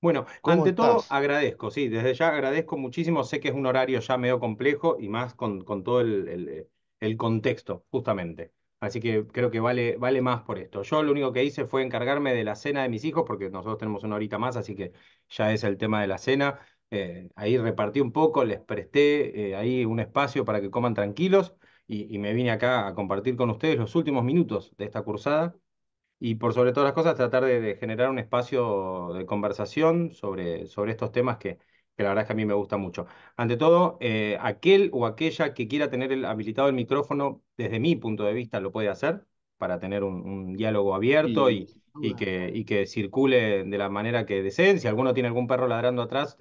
Bueno, ¿Cómo ante todo estás? agradezco, sí, desde ya agradezco muchísimo, sé que es un horario ya medio complejo y más con todo el contexto, justamente. Así que creo que vale más por esto. Yo lo único que hice fue encargarme de la cena de mis hijos, porque nosotros tenemos una horita más, así que ya es el tema de la cena. Ahí repartí un poco, les presté ahí un espacio para que coman tranquilos y me vine acá a compartir con ustedes los últimos minutos de esta cursada. Y por sobre todas las cosas, tratar de generar un espacio de conversación sobre estos temas que la verdad es que a mí me gusta mucho. Ante todo, aquel o aquella que quiera tener habilitado el micrófono, desde mi punto de vista, lo puede hacer para tener un diálogo abierto Sí, sin duda. y que circule de la manera que deseen. Si alguno tiene algún perro ladrando atrás,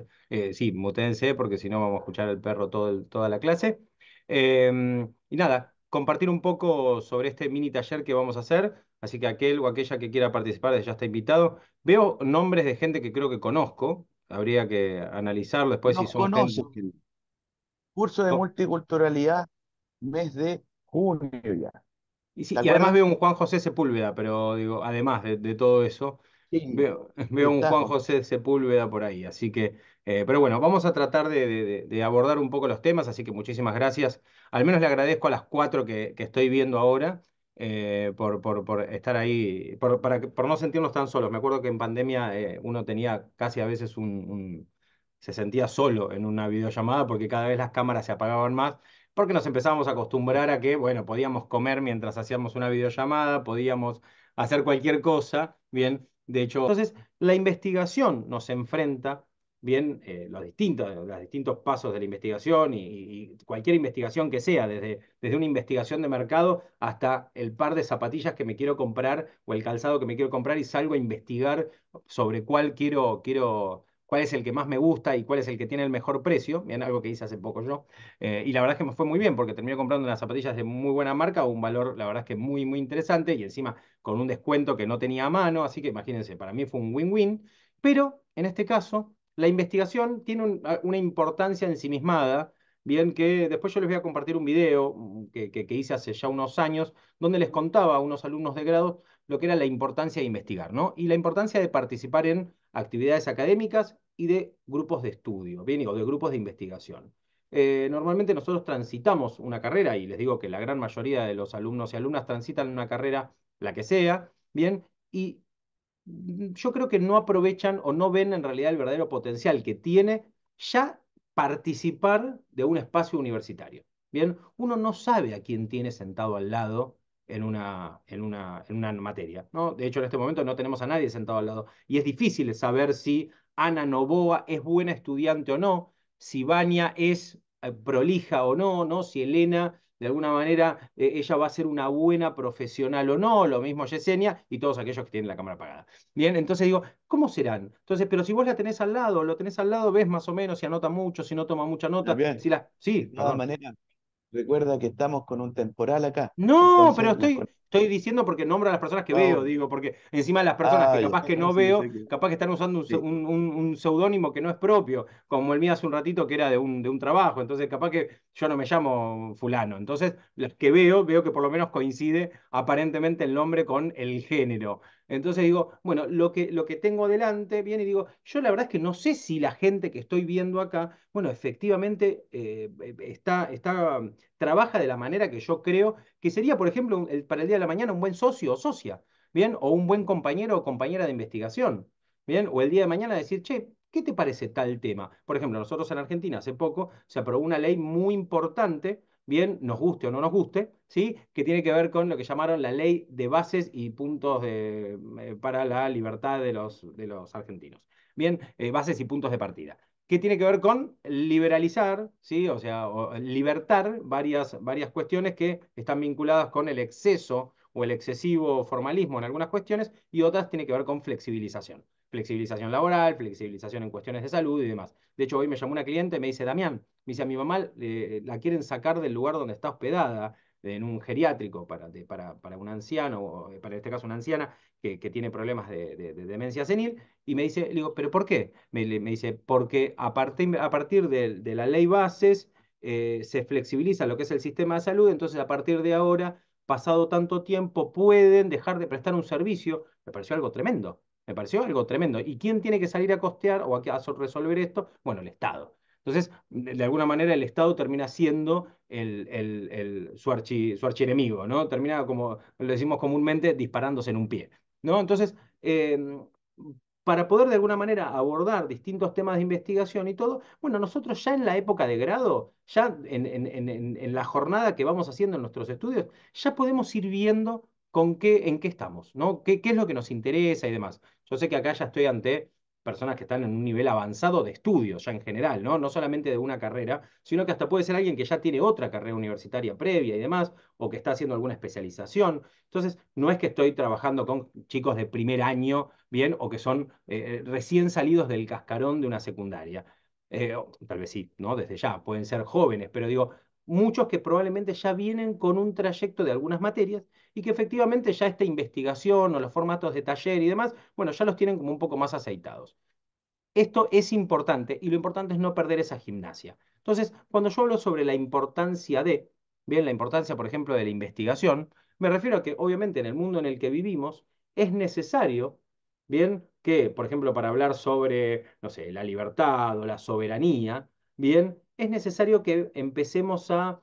sí, mutéense porque si no vamos a escuchar al perro toda la clase. Y nada, compartir un poco sobre este mini taller que vamos a hacer. Así que aquel o aquella que quiera participar ya está invitado. Veo nombres de gente que creo que conozco. Habría que analizarlo después si Nos son gente. conoces, querido. Curso de multiculturalidad, mes de junio ya. Y, sí, ¿Te y además acuerdas? veo un Juan José Sepúlveda, pero digo, además de todo eso, Sí, veo un está Juan Juan. José Sepúlveda por ahí. Así que, pero bueno, vamos a tratar de abordar un poco los temas, así que muchísimas gracias. Al menos le agradezco a las cuatro que estoy viendo ahora por estar ahí, por no sentirnos tan solos. Me acuerdo que en pandemia uno tenía casi a veces se sentía solo en una videollamada porque cada vez las cámaras se apagaban más porque nos empezábamos a acostumbrar a que, bueno, podíamos comer mientras hacíamos una videollamada, podíamos hacer cualquier cosa, bien, de hecho, entonces la investigación nos enfrenta, bien, los distintos pasos de la investigación y cualquier investigación que sea, desde una investigación de mercado hasta el par de zapatillas que me quiero comprar o el calzado que me quiero comprar y salgo a investigar sobre cuál es el que más me gusta y cuál es el que tiene el mejor precio, bien, algo que hice hace poco yo. Y la verdad es que me fue muy bien porque terminé comprando unas zapatillas de muy buena marca, a un valor, la verdad es que muy interesante y encima con un descuento que no tenía a mano, así que imagínense, para mí fue un win-win. Pero en este caso, la investigación tiene una importancia ensimismada, bien que después yo les voy a compartir un video que hice hace ya unos años, donde les contaba a unos alumnos de grado lo que era la importancia de investigar, ¿no? Y la importancia de participar en actividades académicas y de grupos de estudio, bien, o de grupos de investigación. Normalmente nosotros transitamos una carrera, y les digo que la gran mayoría de los alumnos y alumnas transitan una carrera, la que sea, bien, y yo creo que no aprovechan o no ven en realidad el verdadero potencial que tiene ya participar de un espacio universitario. Bien, uno no sabe a quién tiene sentado al lado en una materia, ¿no? De hecho, en este momento no tenemos a nadie sentado al lado y es difícil saber si Ana Novoa es buena estudiante o no, si Vania es prolija o no, ¿no? Si Elena de alguna manera ella va a ser una buena profesional o no, lo mismo Yesenia y todos aquellos que tienen la cámara apagada. Bien, entonces digo, ¿cómo serán? Entonces, pero si vos la tenés al lado, lo tenés al lado, ves más o menos si anota mucho, si no toma mucha Está nota, bien. si la... Sí, De todas perdón. maneras, recuerda que estamos con un temporal acá. No, pero Entonces, estoy diciendo porque nombro a las personas que veo, ahora. digo, porque encima las personas que Ah, ya. capaz que no No, sí, yo veo, sé que. capaz que están usando Sí. un seudónimo que no es propio, como el mío hace un ratito que era de un trabajo, entonces capaz que yo no me llamo fulano. Entonces, las que veo que por lo menos coincide aparentemente el nombre con el género. Entonces digo, bueno, lo que tengo delante, viene y digo, yo la verdad es que no sé si la gente que estoy viendo acá, bueno, efectivamente trabaja de la manera que yo creo que sería, por ejemplo, para el día de la mañana un buen socio o socia, ¿bien? O un buen compañero o compañera de investigación, ¿bien? O el día de mañana decir, che, ¿qué te parece tal tema? Por ejemplo, nosotros en Argentina hace poco se aprobó una ley muy importante, bien, nos guste o no nos guste, ¿sí? Que tiene que ver con lo que llamaron la ley de bases y puntos para la libertad de los argentinos. Bien, bases y puntos de partida que tiene que ver con liberalizar, ¿sí? O sea, o libertar varias cuestiones que están vinculadas con el exceso o el excesivo formalismo en algunas cuestiones y otras tienen que ver con flexibilización. Flexibilización laboral, flexibilización en cuestiones de salud y demás. De hecho, hoy me llamó una cliente y me dice, Damián, me dice, a mi mamá la quieren sacar del lugar donde está hospedada, en un geriátrico para un anciano, o para este caso una anciana que tiene problemas de demencia senil, y me dice, le digo, ¿pero por qué? Me dice, porque a partir de la ley bases se flexibiliza lo que es el sistema de salud, entonces a partir de ahora, pasado tanto tiempo, pueden dejar de prestar un servicio. Me pareció algo tremendo. Me pareció algo tremendo. ¿Y quién tiene que salir a costear o a resolver esto? Bueno, el Estado. Entonces, de alguna manera, el Estado termina siendo su archienemigo, ¿no? Termina, como lo decimos comúnmente, disparándose en un pie, ¿no? Entonces, para poder de alguna manera abordar distintos temas de investigación y todo, bueno, nosotros ya en la época de grado, ya en la jornada que vamos haciendo en nuestros estudios, ya podemos ir viendo en qué estamos, ¿no? ¿Qué es lo que nos interesa y demás? Yo sé que acá ya estoy ante personas que están en un nivel avanzado de estudios ya en general, ¿no? No solamente de una carrera, sino que hasta puede ser alguien que ya tiene otra carrera universitaria previa y demás, o que está haciendo alguna especialización. Entonces, no es que estoy trabajando con chicos de primer año, bien, o que son recién salidos del cascarón de una secundaria. Tal vez sí, ¿no? Desde ya, pueden ser jóvenes, pero digo, muchos que probablemente ya vienen con un trayecto de algunas materias y que efectivamente ya esta investigación o los formatos de taller y demás, bueno, ya los tienen como un poco más aceitados. Esto es importante y lo importante es no perder esa gimnasia. Entonces, cuando yo hablo sobre la importancia bien, la importancia, por ejemplo, de la investigación, me refiero a que obviamente en el mundo en el que vivimos es necesario, bien, que, por ejemplo, para hablar sobre, no sé, la libertad o la soberanía, bien, es necesario que empecemos a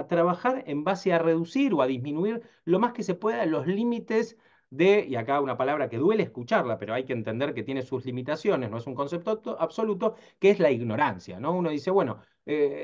trabajar en base a reducir o a disminuir lo más que se pueda los límites y acá una palabra que duele escucharla, pero hay que entender que tiene sus limitaciones, no es un concepto absoluto, que es la ignorancia, ¿no? Uno dice, bueno,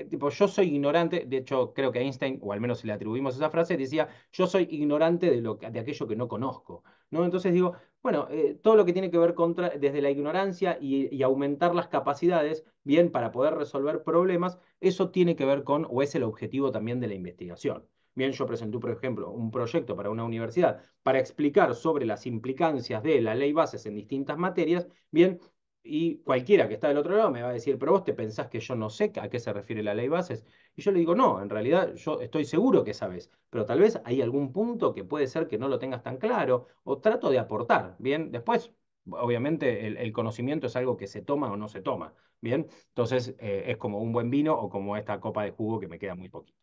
tipo, yo soy ignorante, de hecho creo que Einstein, o al menos si le atribuimos esa frase, decía, yo soy ignorante de aquello que no conozco, ¿no? Entonces digo, bueno, todo lo que tiene que ver desde la ignorancia y aumentar las capacidades, bien, para poder resolver problemas, eso tiene que ver con, o es el objetivo también de la investigación. Bien, yo presenté, por ejemplo, un proyecto para una universidad para explicar sobre las implicancias de la ley bases en distintas materias, bien, y cualquiera que está del otro lado me va a decir, pero vos te pensás que yo no sé a qué se refiere la ley bases. Y yo le digo, no, en realidad yo estoy seguro que sabes, pero tal vez hay algún punto que puede ser que no lo tengas tan claro, o trato de aportar, bien, después. Obviamente el conocimiento es algo que se toma o no se toma, ¿bien? Entonces es como un buen vino o como esta copa de jugo que me queda muy poquito.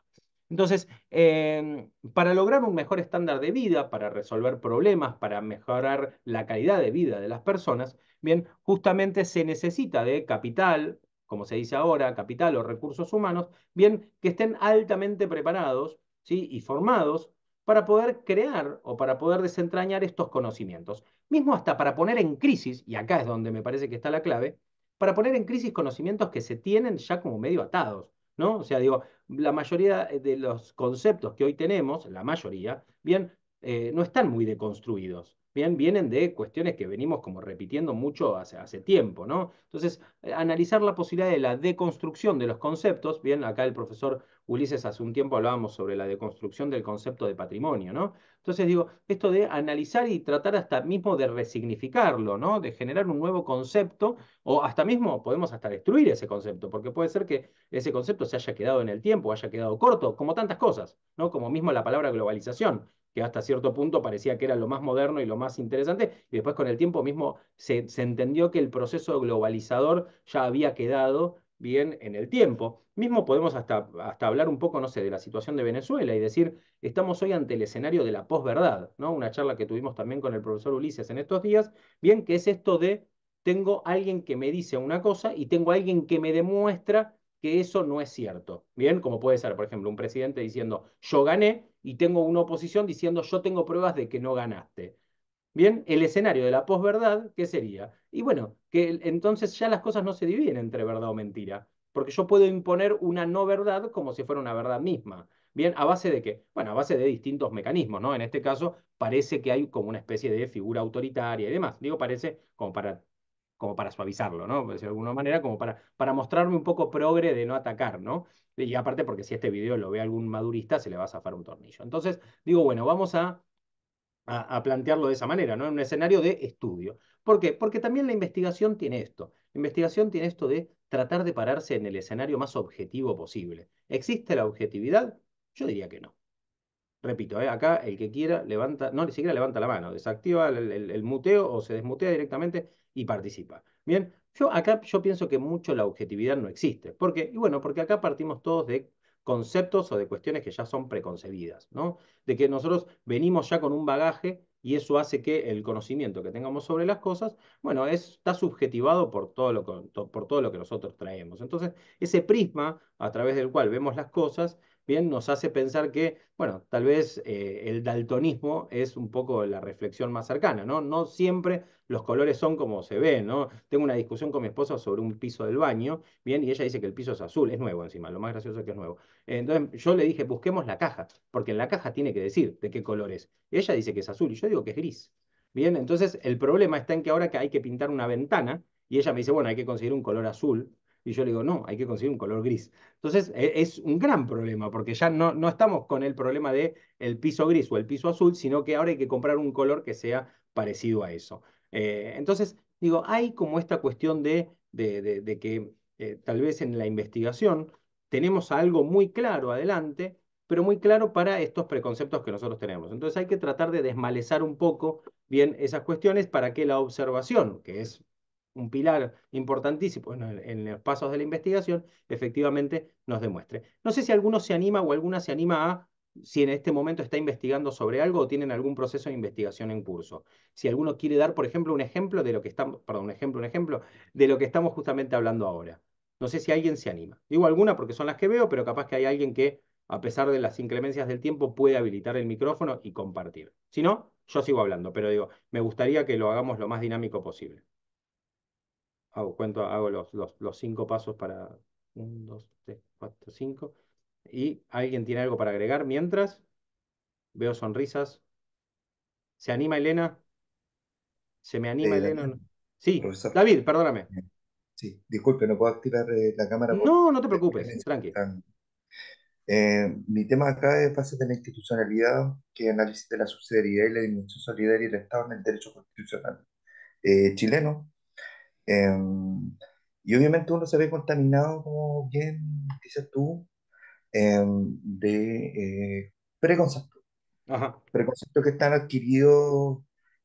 Entonces, para lograr un mejor estándar de vida, para resolver problemas, para mejorar la calidad de vida de las personas, bien, justamente se necesita de capital, como se dice ahora, capital o recursos humanos, bien, que estén altamente preparados, ¿sí? Y formados para poder crear o para poder desentrañar estos conocimientos. Mismo hasta para poner en crisis, y acá es donde me parece que está la clave, para poner en crisis conocimientos que se tienen ya como medio atados, ¿no? O sea, digo, la mayoría de los conceptos que hoy tenemos, la mayoría, bien, no están muy deconstruidos. Bien, vienen de cuestiones que venimos como repitiendo mucho hace tiempo, ¿no? Entonces, analizar la posibilidad de la deconstrucción de los conceptos, bien, acá el profesor Ulises hace un tiempo hablábamos sobre la deconstrucción del concepto de patrimonio, ¿no? Entonces digo, esto de analizar y tratar hasta mismo de resignificarlo, ¿no? De generar un nuevo concepto o hasta mismo podemos hasta destruir ese concepto, porque puede ser que ese concepto se haya quedado en el tiempo, haya quedado corto, como tantas cosas, ¿no? Como mismo la palabra globalización, que hasta cierto punto parecía que era lo más moderno y lo más interesante, y después con el tiempo mismo se entendió que el proceso globalizador ya había quedado bien en el tiempo. Mismo podemos hasta hablar un poco, no sé, de la situación de Venezuela y decir, estamos hoy ante el escenario de la posverdad, ¿no? Una charla que tuvimos también con el profesor Ulises en estos días, bien, que es esto de tengo alguien que me dice una cosa y tengo alguien que me demuestra que eso no es cierto. Bien, como puede ser, por ejemplo, un presidente diciendo yo gané y tengo una oposición diciendo yo tengo pruebas de que no ganaste. Bien, el escenario de la posverdad, ¿qué sería? Y bueno, que entonces ya las cosas no se dividen entre verdad o mentira, porque yo puedo imponer una no verdad como si fuera una verdad misma. Bien, ¿a base de qué? Bueno, a base de distintos mecanismos, ¿no? En este caso, parece que hay como una especie de figura autoritaria y demás. Digo, parece como para suavizarlo, ¿no? Por decirlo de alguna manera, como para mostrarme un poco progre de no atacar, ¿no? Y aparte, porque si este video lo ve algún madurista, se le va a zafar un tornillo. Entonces, digo, bueno, vamos a plantearlo de esa manera, ¿no? En un escenario de estudio. ¿Por qué? Porque también la investigación tiene esto. La investigación tiene esto de tratar de pararse en el escenario más objetivo posible. ¿Existe la objetividad? Yo diría que no. Repito, acá el que quiera levanta, no ni siquiera levanta la mano, desactiva el muteo o se desmutea directamente y participa. Bien, yo pienso que mucho la objetividad no existe. ¿Por qué? Y bueno, porque acá partimos todos de conceptos o de cuestiones que ya son preconcebidas, ¿no? De que nosotros venimos ya con un bagaje y eso hace que el conocimiento que tengamos sobre las cosas, bueno, está subjetivado por por todo lo que nosotros traemos. Entonces, ese prisma a través del cual vemos las cosas, bien, nos hace pensar que, bueno, tal vez el daltonismo es un poco la reflexión más cercana, ¿no? No siempre los colores son como se ven, ¿no? Tengo una discusión con mi esposa sobre un piso del baño, bien, y ella dice que el piso es azul, es nuevo encima, lo más gracioso es que es nuevo. Entonces yo le dije, busquemos la caja, porque en la caja tiene que decir de qué color es. Y ella dice que es azul y yo digo que es gris. Bien, entonces el problema está en que ahora que hay que pintar una ventana, y ella me dice, bueno, hay que conseguir un color azul, y yo le digo, no, hay que conseguir un color gris. Entonces es un gran problema, porque ya no estamos con el problema de el piso gris o el piso azul, sino que ahora hay que comprar un color que sea parecido a eso. Entonces, digo, hay como esta cuestión de que tal vez en la investigación tenemos algo muy claro adelante, pero muy claro para estos preconceptos que nosotros tenemos. Entonces hay que tratar de desmalezar un poco bien esas cuestiones para que la observación, que es un pilar importantísimo en los pasos de la investigación, efectivamente nos demuestre. No sé si alguno se anima o alguna se anima a, si en este momento está investigando sobre algo o tienen algún proceso de investigación en curso. Si alguno quiere dar, por ejemplo, un ejemplo de lo que estamos, perdón, un ejemplo de lo que estamos justamente hablando ahora. No sé si alguien se anima. Digo alguna porque son las que veo, pero capaz que hay alguien que, a pesar de las inclemencias del tiempo, puede habilitar el micrófono y compartir. Si no, yo sigo hablando, pero digo, me gustaría que lo hagamos lo más dinámico posible. Hago los 5 pasos para 1, 2, 3, 4, 5. ¿Y alguien tiene algo para agregar? Mientras, veo sonrisas. ¿Se anima Elena? ¿Se me anima Elena? Daniel, ¿No? Sí, profesor, David, perdóname. sí, disculpe, no puedo activar la cámara por No, no te la preocupes, inclemencia. tranqui. Mi tema acá es base de la institucionalidad, que es análisis de la subsidiariedad y la dimensión solidaria del Estado en el derecho constitucional chileno. Eh, y obviamente uno se ve contaminado, como bien dices tú, de preconceptos. Ajá, Preconceptos que están adquiridos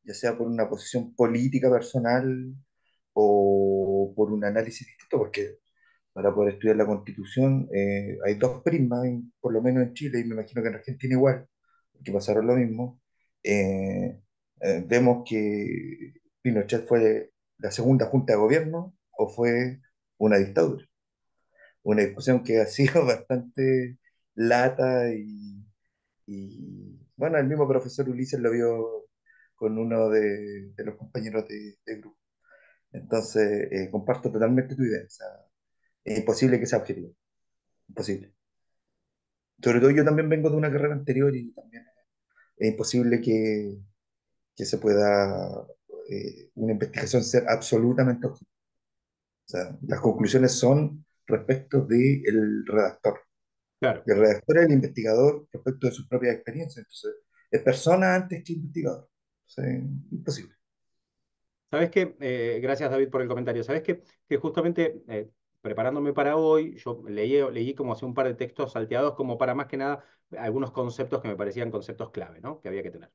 ya sea por una posición política personal o por un análisis distinto, porque para poder estudiar la Constitución hay dos prismas, por lo menos en Chile, y me imagino que en Argentina igual, que pasaron lo mismo. Eh, Vemos que Pinochet fue la segunda junta de gobierno o fue una dictadura. Una discusión que ha sido bastante lata bueno, el mismo profesor Ulises lo vio con uno de los compañeros de grupo. Entonces, comparto totalmente tu idea. O sea, es imposible que sea objetivo. Imposible. Sobre todo yo también vengo de una carrera anterior y también es imposible que se pueda una investigación ser absolutamente objetiva. O sea, las conclusiones son respecto del redactor. claro. El redactor es el investigador respecto de sus propias experiencias. Entonces, es persona antes que investigador. O sea, imposible. ¿Sabes qué? Gracias, David, por el comentario. ¿Sabes qué? Que justamente preparándome para hoy, yo leí como hace un par de textos salteados, como para más que nada algunos conceptos que me parecían conceptos clave, ¿no? Que había que tener.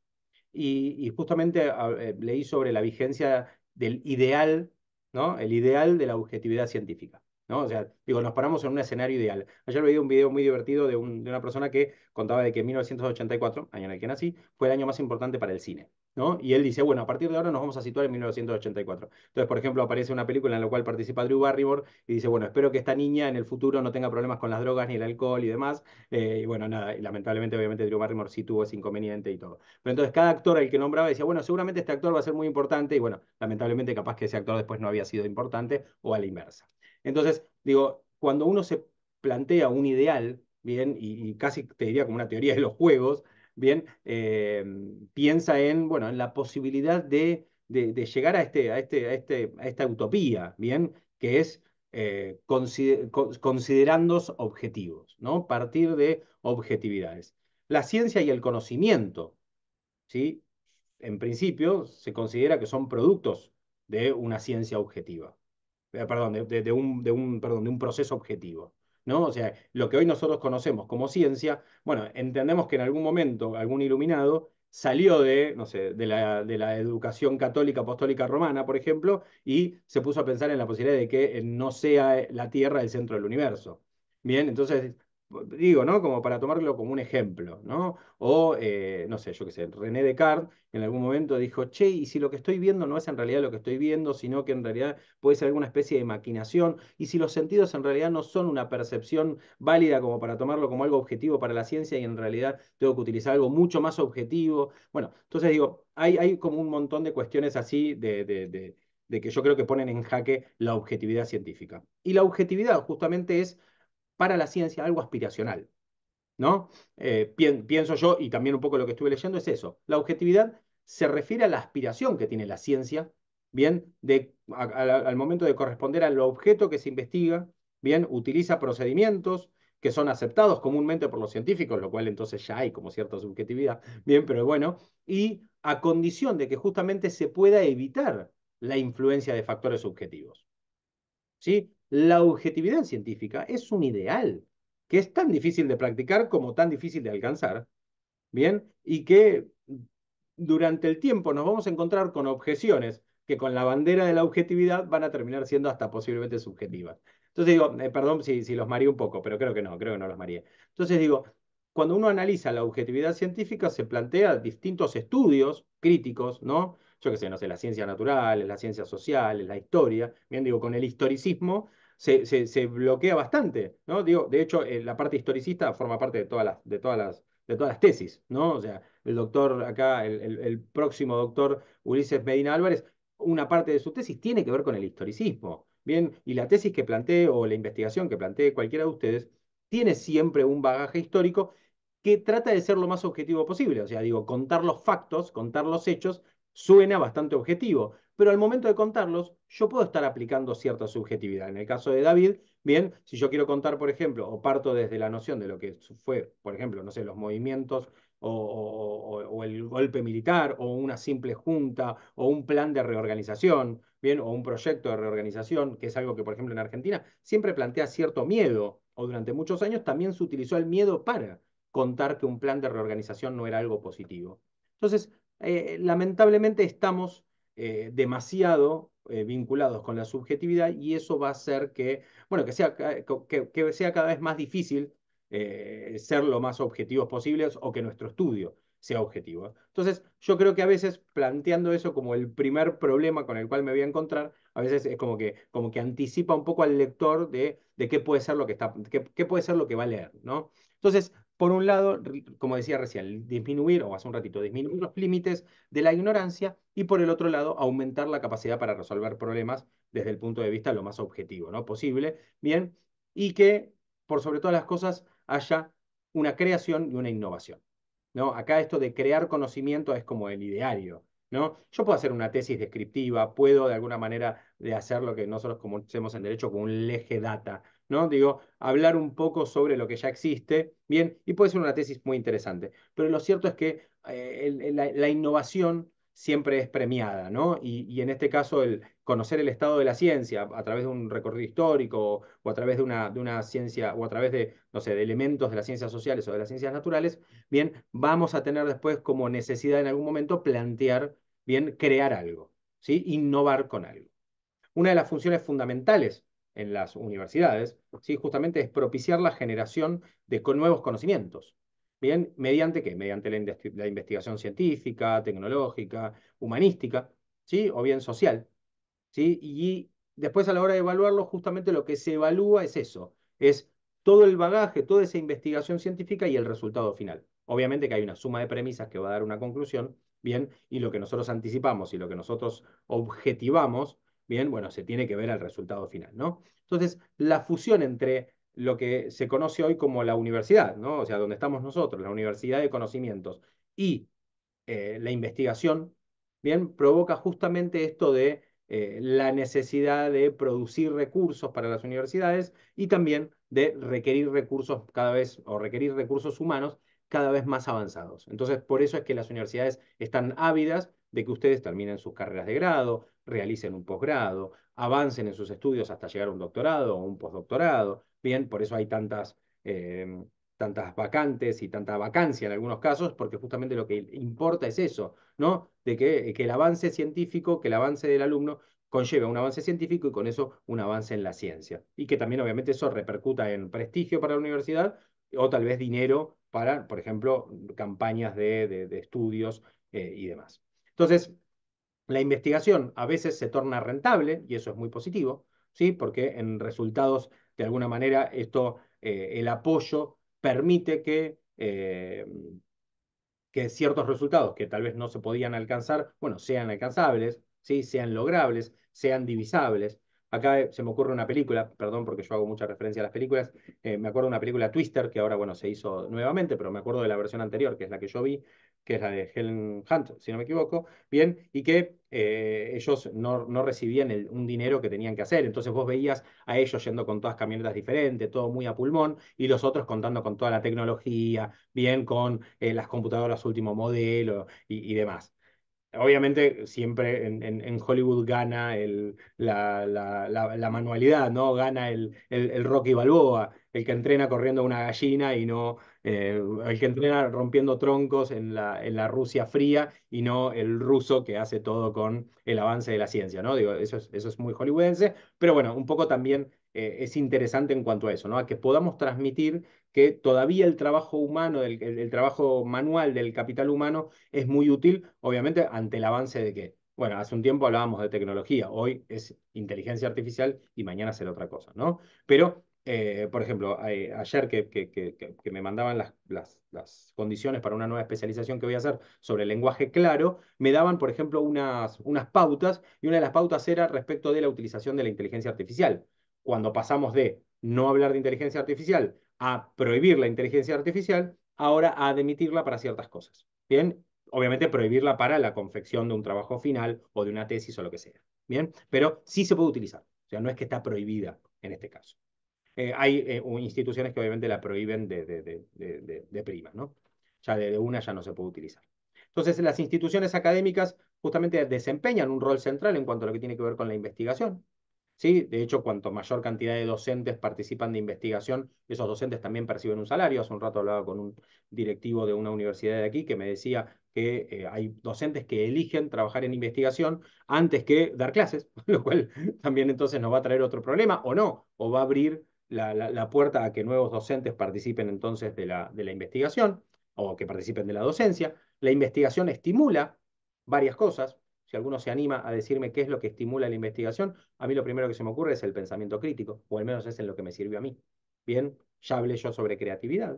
Y justamente leí sobre la vigencia del ideal, ¿no? El ideal de la objetividad científica, ¿no? O sea, digo, nos paramos en un escenario ideal. Ayer veía un video muy divertido de una persona que contaba de que 1984, año en el que nací, fue el año más importante para el cine, ¿no? Y él dice, bueno, a partir de ahora nos vamos a situar en 1984. Entonces, por ejemplo, aparece una película en la cual participa Drew Barrymore y dice, bueno, espero que esta niña en el futuro no tenga problemas con las drogas ni el alcohol y demás. Y bueno, nada, y lamentablemente, obviamente, Drew Barrymore sí tuvo ese inconveniente y todo. Pero entonces cada actor al que nombraba decía, bueno, seguramente este actor va a ser muy importante y bueno, lamentablemente capaz que ese actor después no había sido importante o a la inversa. Entonces, digo, cuando uno se plantea un ideal, bien, y casi te diría como una teoría de los juegos, bien, piensa en, bueno, en la posibilidad de llegar a esta utopía, bien, que es considerando objetivos, ¿no? Partir de objetividades. La ciencia y el conocimiento, ¿sí? En principio se considera que son productos de una ciencia objetiva, perdón, de un proceso objetivo, ¿no? O sea, lo que hoy nosotros conocemos como ciencia, bueno, entendemos que en algún momento algún iluminado salió de, no sé, de la educación católica apostólica romana, por ejemplo, y se puso a pensar en la posibilidad de que no sea la Tierra el centro del universo. Bien, entonces digo, ¿no? Como para tomarlo como un ejemplo, ¿no? O, no sé, yo qué sé, René Descartes en algún momento dijo, che, y si lo que estoy viendo no es en realidad lo que estoy viendo, sino que en realidad puede ser alguna especie de maquinación, y si los sentidos en realidad no son una percepción válida como para tomarlo como algo objetivo para la ciencia, y en realidad tengo que utilizar algo mucho más objetivo. Bueno, entonces digo, hay como un montón de cuestiones así de que yo creo que ponen en jaque la objetividad científica. Y la objetividad justamente es para la ciencia algo aspiracional, ¿no? Pienso yo, y también un poco lo que estuve leyendo, es eso. La objetividad se refiere a la aspiración que tiene la ciencia, ¿bien? Al momento de corresponder al objeto que se investiga, ¿bien? Utiliza procedimientos que son aceptados comúnmente por los científicos, lo cual entonces ya hay como cierta subjetividad, ¿bien? Pero bueno, y a condición de que justamente se pueda evitar la influencia de factores subjetivos. ¿Sí? La objetividad científica es un ideal que es tan difícil de practicar como tan difícil de alcanzar, ¿bien? Y que durante el tiempo nos vamos a encontrar con objeciones que con la bandera de la objetividad van a terminar siendo hasta posiblemente subjetivas. Entonces digo, perdón si los mareé un poco, pero creo que no los mareé. Entonces digo, cuando uno analiza la objetividad científica, se plantea distintos estudios críticos, ¿no? Yo qué sé, no sé, las ciencias naturales, las ciencias sociales, la historia. Bien, digo, con el historicismo se bloquea bastante, ¿no? Digo, de hecho, la parte historicista forma parte de todas las tesis, ¿no? O sea, el doctor acá, el próximo doctor Ulises Medina Álvarez, una parte de su tesis tiene que ver con el historicismo. Bien, y la tesis que plantee o la investigación que plantee cualquiera de ustedes tiene siempre un bagaje histórico que trata de ser lo más objetivo posible. O sea, digo, contar los factos, contar los hechos, suena bastante objetivo, pero al momento de contarlos, yo puedo estar aplicando cierta subjetividad. En el caso de David, bien, si yo quiero contar, por ejemplo, o parto desde la noción de lo que fue, por ejemplo, no sé, los movimientos o el golpe militar, o una simple junta, o un plan de reorganización, bien, o un proyecto de reorganización, que es algo que, por ejemplo, en Argentina siempre plantea cierto miedo, o durante muchos años también se utilizó el miedo para contar que un plan de reorganización no era algo positivo. Entonces, lamentablemente estamos demasiado vinculados con la subjetividad, y eso va a hacer que, bueno, que sea cada vez más difícil ser lo más objetivos posibles, o que nuestro estudio sea objetivo. Entonces, yo creo que a veces planteando eso como el primer problema con el cual me voy a encontrar, a veces es como que anticipa un poco al lector de qué puede ser lo que qué puede ser lo que va a leer, ¿no? Entonces, por un lado, como decía recién, disminuir, o hace un ratito, disminuir los límites de la ignorancia, y por el otro lado, aumentar la capacidad para resolver problemas desde el punto de vista lo más objetivo, ¿no? posible, bien, y que, por sobre todas las cosas, haya una creación y una innovación, ¿no? Acá esto de crear conocimiento es como el ideario, ¿no? Yo puedo hacer una tesis descriptiva, puedo de alguna manera de hacer lo que nosotros conocemos en derecho como un lege data, ¿no? Digo, hablar un poco sobre lo que ya existe, bien, y puede ser una tesis muy interesante, pero lo cierto es que la innovación siempre es premiada, ¿no? Y en este caso, el conocer el estado de la ciencia a través de un recorrido histórico, o a través de una ciencia, o a través de, no sé, de elementos de las ciencias sociales o de las ciencias naturales, bien, vamos a tener después como necesidad en algún momento plantear, bien, crear algo, ¿sí? Innovar con algo. Una de las funciones fundamentales en las universidades, ¿sí? Justamente es propiciar la generación de nuevos conocimientos. ¿Bien? ¿Mediante qué? Mediante la investigación científica, tecnológica, humanística, ¿sí? O bien social. ¿Sí? Y después, a la hora de evaluarlo, justamente lo que se evalúa es eso, es todo el bagaje, toda esa investigación científica y el resultado final. Obviamente que hay una suma de premisas que va a dar una conclusión, bien, y lo que nosotros anticipamos y lo que nosotros objetivamos, bien, bueno, se tiene que ver al resultado final, ¿no? Entonces, la fusión entre lo que se conoce hoy como la universidad, ¿no? O sea, donde estamos nosotros, la universidad de conocimientos, y la investigación, bien, provoca justamente esto de la necesidad de producir recursos para las universidades, y también de requerir recursos cada vez, o requerir recursos humanos cada vez más avanzados. Entonces, por eso es que las universidades están ávidas de que ustedes terminen sus carreras de grado, realicen un posgrado, avancen en sus estudios hasta llegar a un doctorado o un postdoctorado. Bien, por eso hay tantas vacantes y tanta vacancia en algunos casos, porque justamente lo que importa es eso, ¿no? De que el avance científico, que el avance del alumno conlleva un avance científico, y con eso un avance en la ciencia. Y que también obviamente eso repercuta en prestigio para la universidad, o tal vez dinero para, por ejemplo, campañas de estudios y demás. Entonces, la investigación a veces se torna rentable y eso es muy positivo, ¿sí? Porque en resultados, de alguna manera, el apoyo permite que ciertos resultados que tal vez no se podían alcanzar, bueno, sean alcanzables, ¿sí? Sean logrables, sean divisables. Acá se me ocurre una película, perdón porque yo hago mucha referencia a las películas, me acuerdo de una película Twister, que ahora, bueno, se hizo nuevamente, pero me acuerdo de la versión anterior, que es la que yo vi, que es la de Helen Hunt, si no me equivoco, bien, y que ellos no recibían un dinero que tenían que hacer, entonces vos veías a ellos yendo con todas camionetas diferentes, todo muy a pulmón, y los otros contando con toda la tecnología, bien con las computadoras último modelo y demás. Obviamente siempre en Hollywood gana la manualidad, ¿no? Gana el Rocky Balboa, el que entrena corriendo una gallina y no el que entrena rompiendo troncos en la Rusia fría y no el ruso que hace todo con el avance de la ciencia, ¿no? Digo, eso es muy hollywoodense, pero bueno, un poco también es interesante en cuanto a eso, ¿no? A que podamos transmitir que todavía el trabajo humano, el trabajo manual del capital humano es muy útil, obviamente, ante el avance de que, bueno, hace un tiempo hablábamos de tecnología, hoy es inteligencia artificial y mañana será otra cosa, ¿no? Pero, por ejemplo, ayer que me mandaban las condiciones para una nueva especialización que voy a hacer sobre el lenguaje claro, me daban, por ejemplo, unas pautas y una de las pautas era respecto de la utilización de la inteligencia artificial. Cuando pasamos de no hablar de inteligencia artificial a prohibir la inteligencia artificial, ahora a admitirla para ciertas cosas. Bien, obviamente prohibirla para la confección de un trabajo final o de una tesis o lo que sea. Bien, pero sí se puede utilizar. O sea, no es que está prohibida en este caso. Hay instituciones que obviamente la prohíben de prima, ¿no? Ya de una ya no se puede utilizar. Entonces, las instituciones académicas justamente desempeñan un rol central en cuanto a lo que tiene que ver con la investigación. ¿Sí? De hecho, cuanto mayor cantidad de docentes participan de investigación, esos docentes también perciben un salario. Hace un rato hablaba con un directivo de una universidad de aquí que me decía que hay docentes que eligen trabajar en investigación antes que dar clases, lo cual también entonces nos va a traer otro problema, o no, o va a abrir la puerta a que nuevos docentes participen entonces de la investigación o que participen de la docencia. La investigación estimula varias cosas. Si alguno se anima a decirme qué es lo que estimula la investigación, a mí lo primero que se me ocurre es el pensamiento crítico, o al menos es en lo que me sirvió a mí. Bien, ya hablé yo sobre creatividad,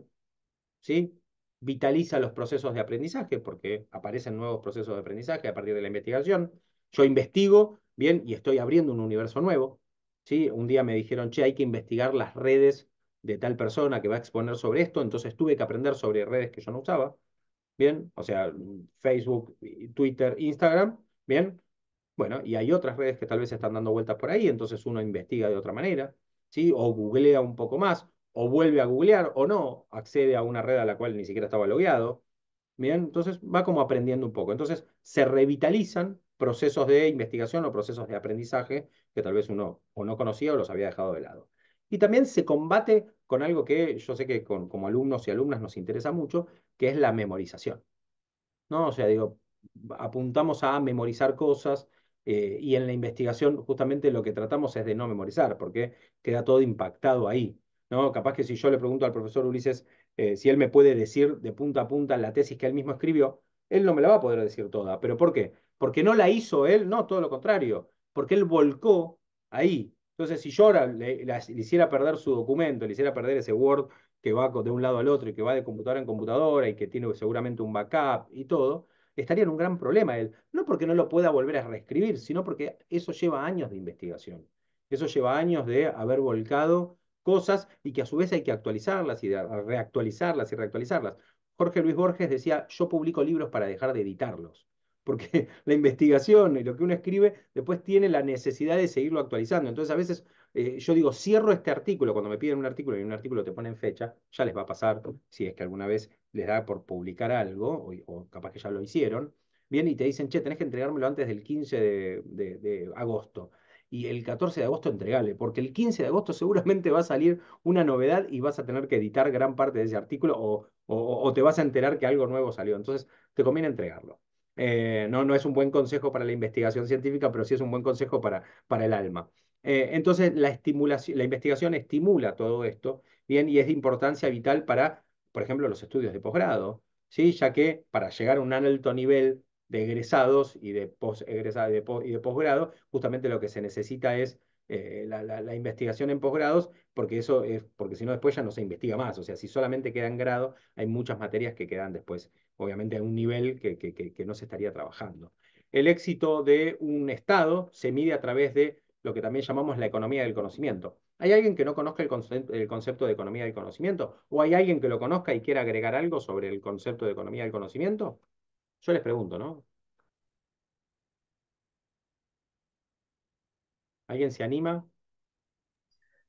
¿sí? Vitaliza los procesos de aprendizaje, porque aparecen nuevos procesos de aprendizaje a partir de la investigación. Yo investigo, bien, y estoy abriendo un universo nuevo, ¿sí? Un día me dijeron, che, hay que investigar las redes de tal persona que va a exponer sobre esto, entonces tuve que aprender sobre redes que yo no usaba, bien, o sea, Facebook, Twitter, Instagram, bien, bueno, y hay otras redes que tal vez están dando vueltas por ahí, entonces uno investiga de otra manera, ¿sí? O googlea un poco más, o vuelve a googlear, o no, accede a una red a la cual ni siquiera estaba logueado. Bien, entonces va como aprendiendo un poco. Entonces se revitalizan procesos de investigación o procesos de aprendizaje que tal vez uno o no conocía o los había dejado de lado. Y también se combate con algo que yo sé que como alumnos y alumnas nos interesa mucho, que es la memorización. ¿No? O sea, digo, apuntamos a memorizar cosas y en la investigación justamente lo que tratamos es de no memorizar, porque queda todo impactado ahí, ¿no? Capaz que si yo le pregunto al profesor Ulises si él me puede decir de punta a punta la tesis que él mismo escribió, él no me la va a poder decir toda. ¿Pero por qué? Porque no la hizo él, no, todo lo contrario, porque él volcó ahí. Entonces, si yo ahora le hiciera perder su documento, le hiciera perder ese Word que va de un lado al otro y que va de computadora en computadora y que tiene seguramente un backup y todo, estaría en un gran problema él. No porque no lo pueda volver a reescribir, sino porque eso lleva años de investigación. Eso lleva años de haber volcado cosas y que a su vez hay que actualizarlas y reactualizarlas y reactualizarlas. Jorge Luis Borges decía, yo publico libros para dejar de editarlos, porque la investigación y lo que uno escribe después tiene la necesidad de seguirlo actualizando. Entonces a veces yo digo, cierro este artículo, cuando me piden un artículo y en un artículo te ponen fecha, ya les va a pasar si es que alguna vez les da por publicar algo, o capaz que ya lo hicieron, bien, y te dicen, che, tenés que entregármelo antes del 15 de agosto. Y el 14 de agosto entregale, porque el 15 de agosto seguramente va a salir una novedad y vas a tener que editar gran parte de ese artículo o te vas a enterar que algo nuevo salió. Entonces, te conviene entregarlo. No es un buen consejo para la investigación científica, pero sí es un buen consejo para el alma. Entonces, la estimulación, la investigación estimula todo esto, bien, y es de importancia vital para, por ejemplo, los estudios de posgrado, ¿sí? Ya que para llegar a un alto nivel de egresados y de posegresados y de posgrado, justamente lo que se necesita es la investigación en posgrados, porque eso es, porque si no después ya no se investiga más. O sea, si solamente queda en grado, hay muchas materias que quedan después, obviamente, a un nivel que no se estaría trabajando. El éxito de un Estado se mide a través de lo que también llamamos la economía del conocimiento. ¿Hay alguien que no conozca el concepto de economía del conocimiento? ¿O hay alguien que lo conozca y quiera agregar algo sobre el concepto de economía del conocimiento? Yo les pregunto, ¿no? ¿Alguien se anima?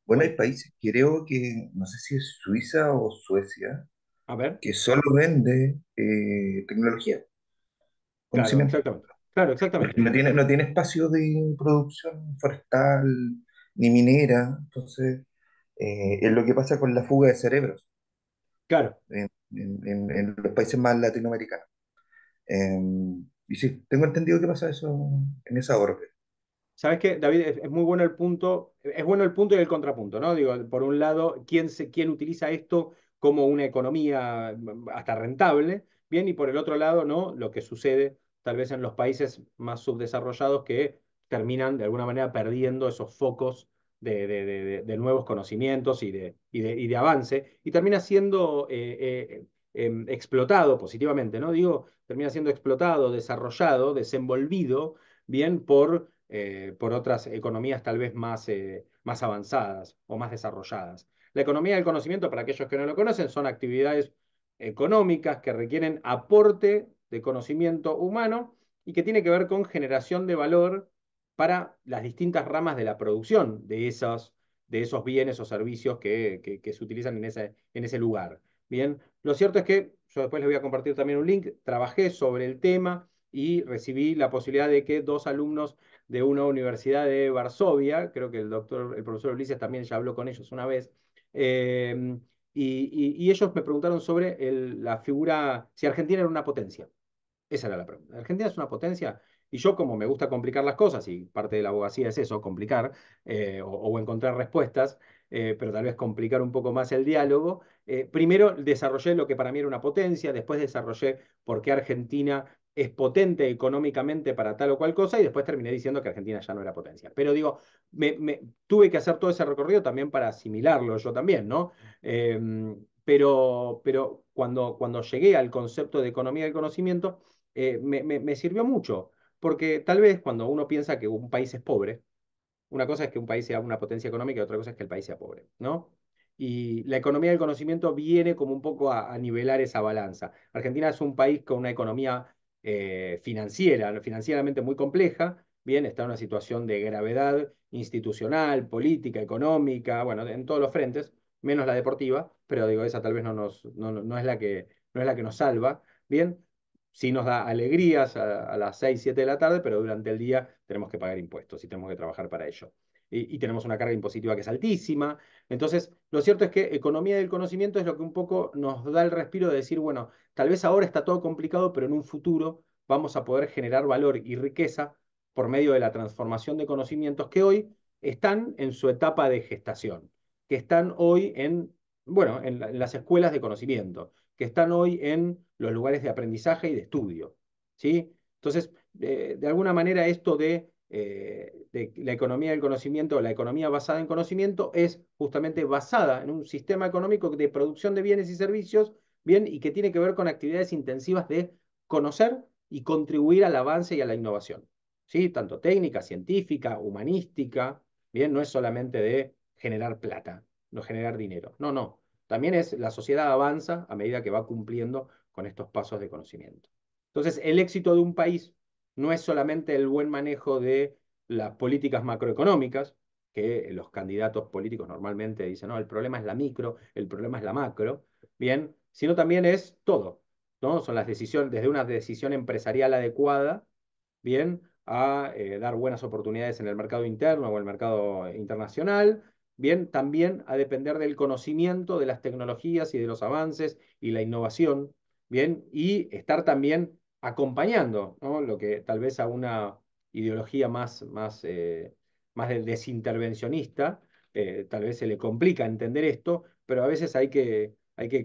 Bueno, Bueno, hay países, creo que, no sé si es Suiza o Suecia, a ver. que solo vende tecnología, Claro, conocimiento. exactamente. Claro, Porque exactamente. no tiene espacio de producción forestal ni minera. Entonces, es lo que pasa con la fuga de cerebros Claro. en los países más latinoamericanos. Eh, y sí, tengo entendido que pasa eso en esa órbita. ¿Sabes qué, David? Es muy bueno el punto, es bueno el punto y el contrapunto, ¿no? Digo, por un lado, quién utiliza esto como una economía hasta rentable? Bien, y por el otro lado, ¿no? Lo que sucede tal vez en los países más subdesarrollados que terminan de alguna manera perdiendo esos focos de nuevos conocimientos y de avance, y termina siendo explotado positivamente, ¿no? Digo, termina siendo explotado, desarrollado, desenvolvido bien por otras economías tal vez más avanzadas o más desarrolladas. La economía del conocimiento, para aquellos que no lo conocen, son actividades económicas que requieren aporte de conocimiento humano y que tiene que ver con generación de valor para las distintas ramas de la producción de esos bienes o servicios que se utilizan en ese lugar. Bien, lo cierto es que yo después les voy a compartir también un link, trabajé sobre el tema y recibí la posibilidad de que dos alumnos de una universidad de Varsovia, creo que el profesor Ulises también ya habló con ellos una vez, eh, y ellos me preguntaron sobre la figura, si Argentina era una potencia. Esa era la pregunta. ¿Argentina es una potencia? Y yo, como me gusta complicar las cosas, y parte de la abogacía es eso, complicar o encontrar respuestas, pero tal vez complicar un poco más el diálogo, primero desarrollé lo que para mí era una potencia, después desarrollé por qué Argentina es potente económicamente para tal o cual cosa, y después terminé diciendo que Argentina ya no era potencia. Pero digo, tuve que hacer todo ese recorrido también para asimilarlo yo también, ¿no? Pero cuando llegué al concepto de economía del conocimiento, me sirvió mucho, porque tal vez cuando uno piensa que un país es pobre, una cosa es que un país sea una potencia económica y otra cosa es que el país sea pobre, ¿no? Y la economía del conocimiento viene como un poco a nivelar esa balanza. Argentina es un país con una economía financiera, ¿no? Financieramente muy compleja, bien, está en una situación de gravedad institucional, política, económica, bueno, en todos los frentes, menos la deportiva, pero digo, esa tal vez no es la que nos salva, bien. Sí nos da alegrías a las 6 7 de la tarde, pero durante el día tenemos que pagar impuestos y tenemos que trabajar para ello. Y tenemos una carga impositiva que es altísima. Entonces, lo cierto es que economía del conocimiento es lo que un poco nos da el respiro de decir, bueno, tal vez ahora está todo complicado, pero en un futuro vamos a poder generar valor y riqueza por medio de la transformación de conocimientos que hoy están en su etapa de gestación, que están hoy bueno, en las escuelas de conocimiento, que están hoy en los lugares de aprendizaje y de estudio, ¿sí? Entonces, de alguna manera esto de la economía del conocimiento, la economía basada en conocimiento, es justamente basada en un sistema económico de producción de bienes y servicios, bien, y que tiene que ver con actividades intensivas de conocer y contribuir al avance y a la innovación, ¿sí? Tanto técnica, científica, humanística, bien, no es solamente de generar plata, no generar dinero, no, no. También la sociedad avanza a medida que va cumpliendo con estos pasos de conocimiento. Entonces, el éxito de un país no es solamente el buen manejo de las políticas macroeconómicas, que los candidatos políticos normalmente dicen, no, el problema es la micro, el problema es la macro, bien, sino también es todo, ¿no? Son las decisiones, desde una decisión empresarial adecuada, bien, a dar buenas oportunidades en el mercado interno o el mercado internacional, bien, también a depender del conocimiento de las tecnologías y de los avances y la innovación, bien, y estar también acompañando, ¿no? Lo que tal vez a una ideología más más del desintervencionista, tal vez se le complica entender esto, pero a veces hay que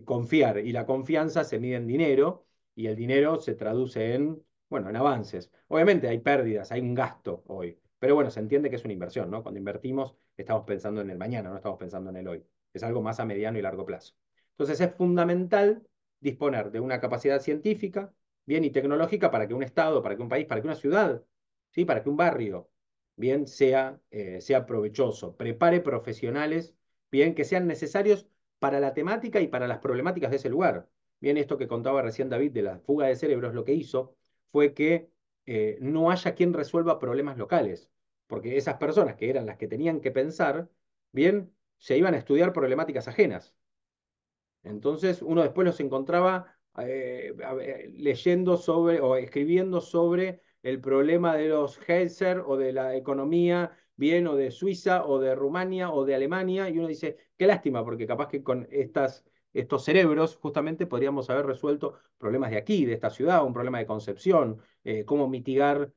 confiar y la confianza se mide en dinero y el dinero se traduce en, bueno, en avances. Obviamente hay pérdidas, hay un gasto hoy, pero bueno, se entiende que es una inversión, ¿no? Cuando invertimos estamos pensando en el mañana, no estamos pensando en el hoy. Es algo más a mediano y largo plazo. Entonces es fundamental disponer de una capacidad científica, bien, y tecnológica para que un Estado, para que un país, para que una ciudad, ¿sí? Para que un barrio, bien, sea provechoso, prepare profesionales, bien, que sean necesarios para la temática y para las problemáticas de ese lugar. Bien, esto que contaba recién David de la fuga de cerebros, lo que hizo fue que no haya quien resuelva problemas locales, porque esas personas que eran las que tenían que pensar, bien, se iban a estudiar problemáticas ajenas. Entonces uno después los encontraba leyendo sobre o escribiendo sobre el problema de los Geyser o de la economía, bien, o de Suiza o de Rumania o de Alemania, y uno dice, qué lástima, porque capaz que con estos cerebros justamente podríamos haber resuelto problemas de aquí, de esta ciudad, un problema de Concepción, cómo mitigar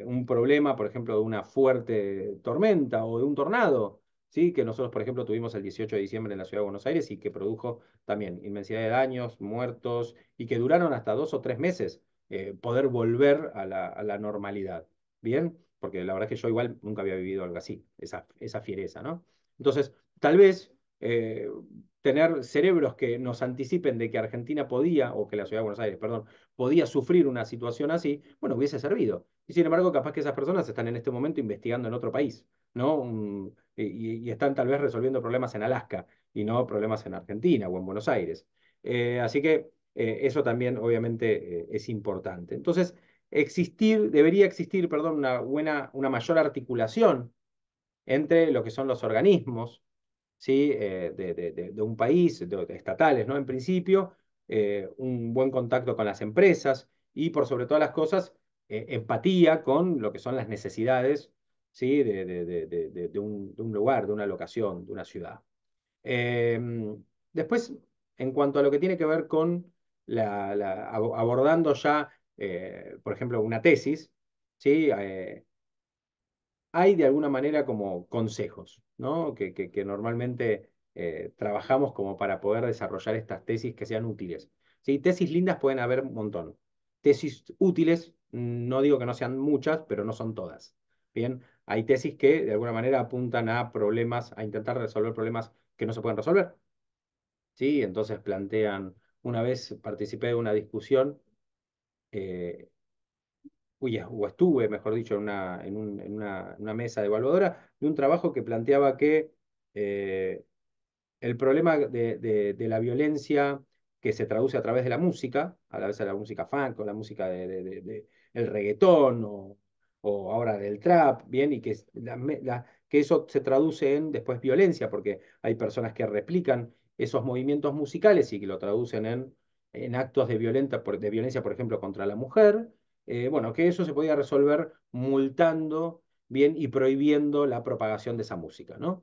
un problema, por ejemplo, de una fuerte tormenta o de un tornado. ¿Sí? Que nosotros, por ejemplo, tuvimos el 18 de diciembre en la ciudad de Buenos Aires y que produjo también inmensidad de daños, muertos, y que duraron hasta 2 o 3 meses poder volver a la normalidad. ¿Bien? Porque la verdad es que yo igual nunca había vivido algo así, esa fiereza, ¿no? Entonces, tal vez tener cerebros que nos anticipen de que Argentina podía, o que la ciudad de Buenos Aires, perdón, podía sufrir una situación así, bueno, hubiese servido. Y sin embargo, capaz que esas personas están en este momento investigando en otro país, ¿no? Y están tal vez resolviendo problemas en Alaska y no problemas en Argentina o en Buenos Aires. Así que eso también obviamente es importante. Entonces, debería existir, perdón, una mayor articulación entre lo que son los organismos, ¿sí? De un país, de estatales, ¿no? En principio, un buen contacto con las empresas y por sobre todas las cosas, empatía con lo que son las necesidades, ¿sí? De un lugar, de una locación, de una ciudad. Eh, Después, en cuanto a lo que tiene que ver con abordando ya, por ejemplo, una tesis, ¿sí? Hay de alguna manera como consejos, ¿no? Que normalmente trabajamos como para poder desarrollar estas tesis que sean útiles. ¿Sí? Tesis lindas pueden haber un montón. Tesis útiles, no digo que no sean muchas, pero no son todas. Bien, hay tesis que de alguna manera apuntan a problemas, a intentar resolver problemas que no se pueden resolver. ¿Sí? Entonces plantean, una vez participé de una discusión, eh, o estuve, mejor dicho, en una mesa evaluadora de un trabajo que planteaba que eh, el problema de la violencia que se traduce a través de la música, a la vez de la música funk o la música el reggaetón o ahora del trap, bien, y que, que eso se traduce en después violencia, porque hay personas que replican esos movimientos musicales y que lo traducen en actos de violencia, por ejemplo, contra la mujer. Bueno, que eso se podía resolver multando, bien, y prohibiendo la propagación de esa música, ¿no?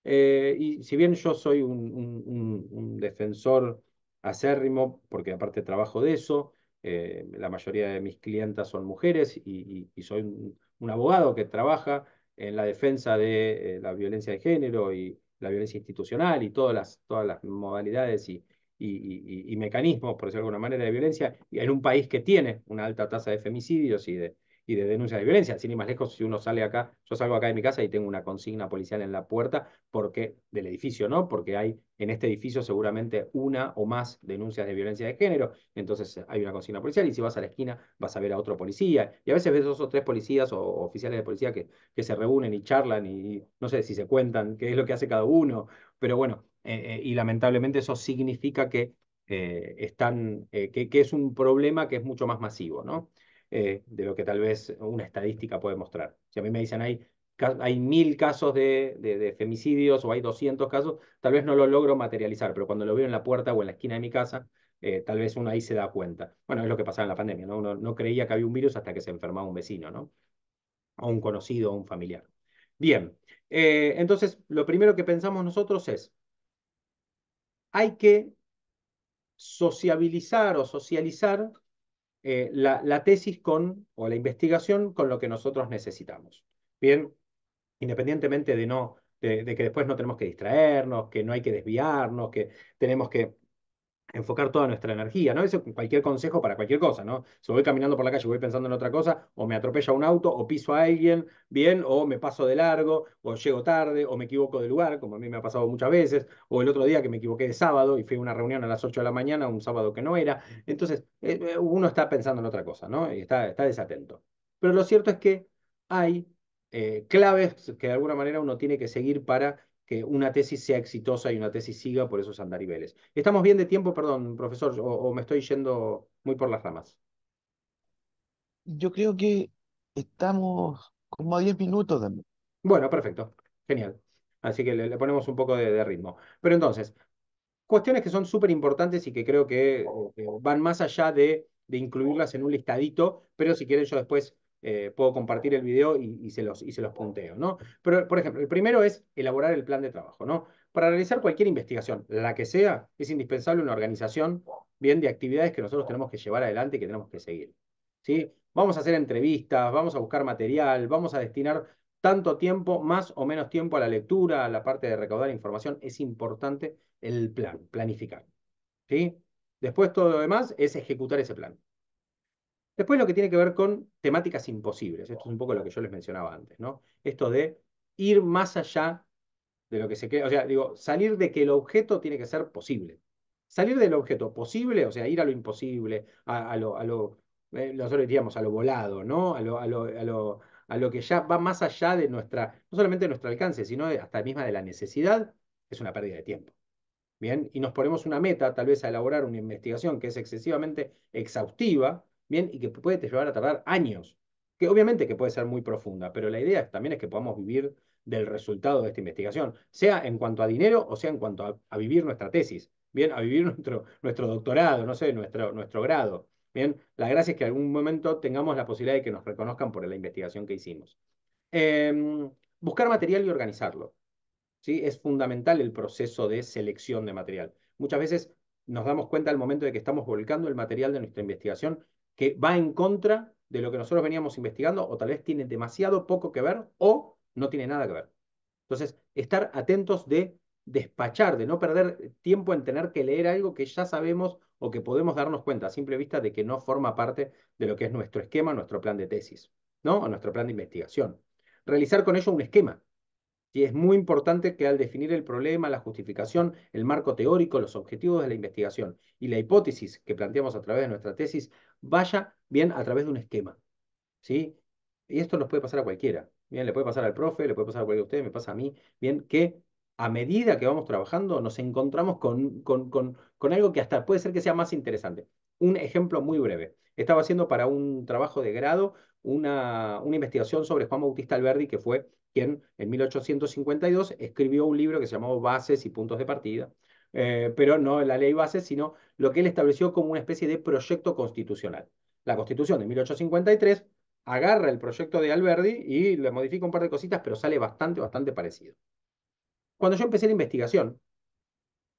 Y si bien yo soy un defensor acérrimo, porque aparte trabajo de eso, la mayoría de mis clientas son mujeres y soy un abogado que trabaja en la defensa de la violencia de género y la violencia institucional y todas las modalidades y mecanismos, por decirlo de alguna manera, de violencia, y en un país que tiene una alta tasa de femicidios y de denuncias de violencia. Sin ir más lejos, si uno sale acá, yo salgo acá de mi casa y tengo una consigna policial en la puerta porque del edificio, ¿no? Porque hay en este edificio seguramente una o más denuncias de violencia de género, entonces hay una consigna policial y si vas a la esquina vas a ver a otro policía y a veces ves 2 o 3 policías o oficiales de policía que se reúnen y charlan y no sé si se cuentan qué es lo que hace cada uno, pero bueno, y lamentablemente eso significa que es un problema que es mucho más masivo, ¿no? De lo que tal vez una estadística puede mostrar. Si a mí me dicen hay 1000 casos de femicidios o hay 200 casos, tal vez no lo logro materializar, pero cuando lo veo en la puerta o en la esquina de mi casa, tal vez uno ahí se da cuenta. Bueno, es lo que pasaba en la pandemia, ¿no? Uno no creía que había un virus hasta que se enfermaba un vecino, ¿no? O un conocido o un familiar. Bien, entonces lo primero que pensamos nosotros es, hay que sociabilizar o socializar la tesis o la investigación con lo que nosotros necesitamos. Bien, independientemente de no, de que después no tenemos que distraernos, que no hay que desviarnos, que tenemos que enfocar toda nuestra energía, ¿no? Eso cualquier consejo para cualquier cosa, ¿no? Si voy caminando por la calle y voy pensando en otra cosa, o me atropella un auto, o piso a alguien, bien, o me paso de largo, o llego tarde, o me equivoco de lugar, como a mí me ha pasado muchas veces, o el otro día que me equivoqué de sábado y fui a una reunión a las 8 de la mañana, un sábado que no era. Entonces, uno está pensando en otra cosa, ¿no? Y está desatento. Pero lo cierto es que hay claves que de alguna manera uno tiene que seguir para que una tesis sea exitosa y una tesis siga por esos andariveles. ¿Estamos bien de tiempo, perdón, profesor, o me estoy yendo muy por las ramas? Yo creo que estamos como a 10 minutos de... Bueno, perfecto, genial. Así que le ponemos un poco de ritmo. Pero entonces, cuestiones que son súper importantes y que creo que van más allá de incluirlas en un listadito, pero si quieren yo después puedo compartir el video y se los punteo, ¿no? Pero, por ejemplo, el primero es elaborar el plan de trabajo, ¿no? Para realizar cualquier investigación, la que sea, es indispensable una organización bien de actividades que nosotros tenemos que llevar adelante y que tenemos que seguir, ¿sí? Vamos a hacer entrevistas, vamos a buscar material, vamos a destinar tanto tiempo, más o menos tiempo a la lectura, a la parte de recaudar información. Es importante el plan, planificar, ¿sí? Después todo lo demás es ejecutar ese plan. Después lo que tiene que ver con temáticas imposibles. Esto es un poco lo que yo les mencionaba antes, ¿no? Esto de ir más allá de lo que se cree, o sea, digo, salir de que el objeto tiene que ser posible. Salir del objeto posible, o sea, ir a lo imposible, nosotros diríamos a lo volado, ¿no? A lo que ya va más allá de nuestra, no solamente de nuestro alcance, sino hasta misma de la necesidad, es una pérdida de tiempo. Bien, y nos ponemos una meta, tal vez a elaborar una investigación que es excesivamente exhaustiva, bien, y que puede llevar a tardar años, que obviamente que puede ser muy profunda, pero la idea también es que podamos vivir del resultado de esta investigación, sea en cuanto a dinero o sea en cuanto a vivir nuestra tesis, bien, a vivir nuestro doctorado, no sé, nuestro grado, bien, la gracia es que en algún momento tengamos la posibilidad de que nos reconozcan por la investigación que hicimos. Buscar material y organizarlo. ¿Sí? Es fundamental el proceso de selección de material. Muchas veces nos damos cuenta al momento de que estamos volcando el material de nuestra investigación que va en contra de lo que nosotros veníamos investigando o tal vez tiene demasiado poco que ver o no tiene nada que ver. Entonces, estar atentos de despachar, de no perder tiempo en tener que leer algo que ya sabemos o que podemos darnos cuenta a simple vista de que no forma parte de lo que es nuestro esquema, nuestro plan de tesis, ¿no? O nuestro plan de investigación. Realizar con ello un esquema. Y es muy importante que al definir el problema, la justificación, el marco teórico, los objetivos de la investigación y la hipótesis que planteamos a través de nuestra tesis, vaya bien a través de un esquema, ¿sí? Y esto nos puede pasar a cualquiera, bien, le puede pasar al profe, le puede pasar a cualquiera de ustedes, me pasa a mí, bien, que a medida que vamos trabajando nos encontramos con algo que hasta puede ser que sea más interesante. Un ejemplo muy breve. Estaba haciendo para un trabajo de grado una investigación sobre Juan Bautista Alberdi, que fue quien en 1852 escribió un libro que se llamó Bases y Puntos de Partida, pero no la ley Bases, sino lo que él estableció como una especie de proyecto constitucional. La Constitución de 1853 agarra el proyecto de Alberdi y le modifica un par de cositas, pero sale bastante parecido. Cuando yo empecé la investigación,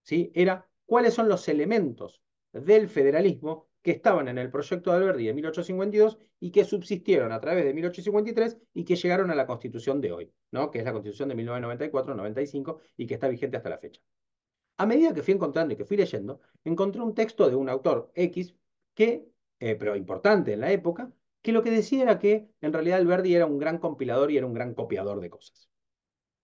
¿sí? Era cuáles son los elementos del federalismo que estaban en el proyecto de Alberdi de 1852 y que subsistieron a través de 1853 y que llegaron a la Constitución de hoy, ¿no? Que es la Constitución de 1994-95 y que está vigente hasta la fecha. A medida que fui encontrando y que fui leyendo, encontré un texto de un autor X que, pero importante en la época, que lo que decía era que en realidad Alberdi era un gran compilador y era un gran copiador de cosas.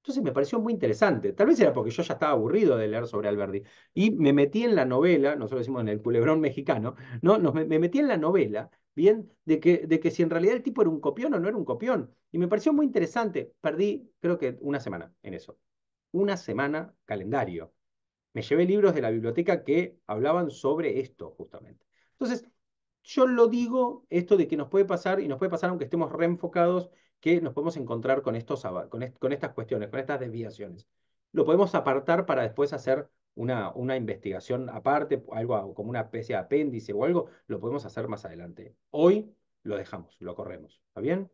Entonces me pareció muy interesante. Tal vez era porque yo ya estaba aburrido de leer sobre Alberdi. Y me metí en la novela, nosotros decimos en el culebrón mexicano, ¿no? Me metí en la novela, bien, de que si en realidad el tipo era un copión o no era un copión. Y me pareció muy interesante. Perdí, creo que una semana en eso. Una semana calendario. Me llevé libros de la biblioteca que hablaban sobre esto, justamente. Entonces, yo lo digo, esto de que nos puede pasar, y nos puede pasar aunque estemos reenfocados, que nos podemos encontrar con con estas cuestiones, con estas desviaciones. Lo podemos apartar para después hacer una investigación aparte, algo como una especie de apéndice o algo, lo podemos hacer más adelante. Hoy lo dejamos, lo corremos. ¿Está bien?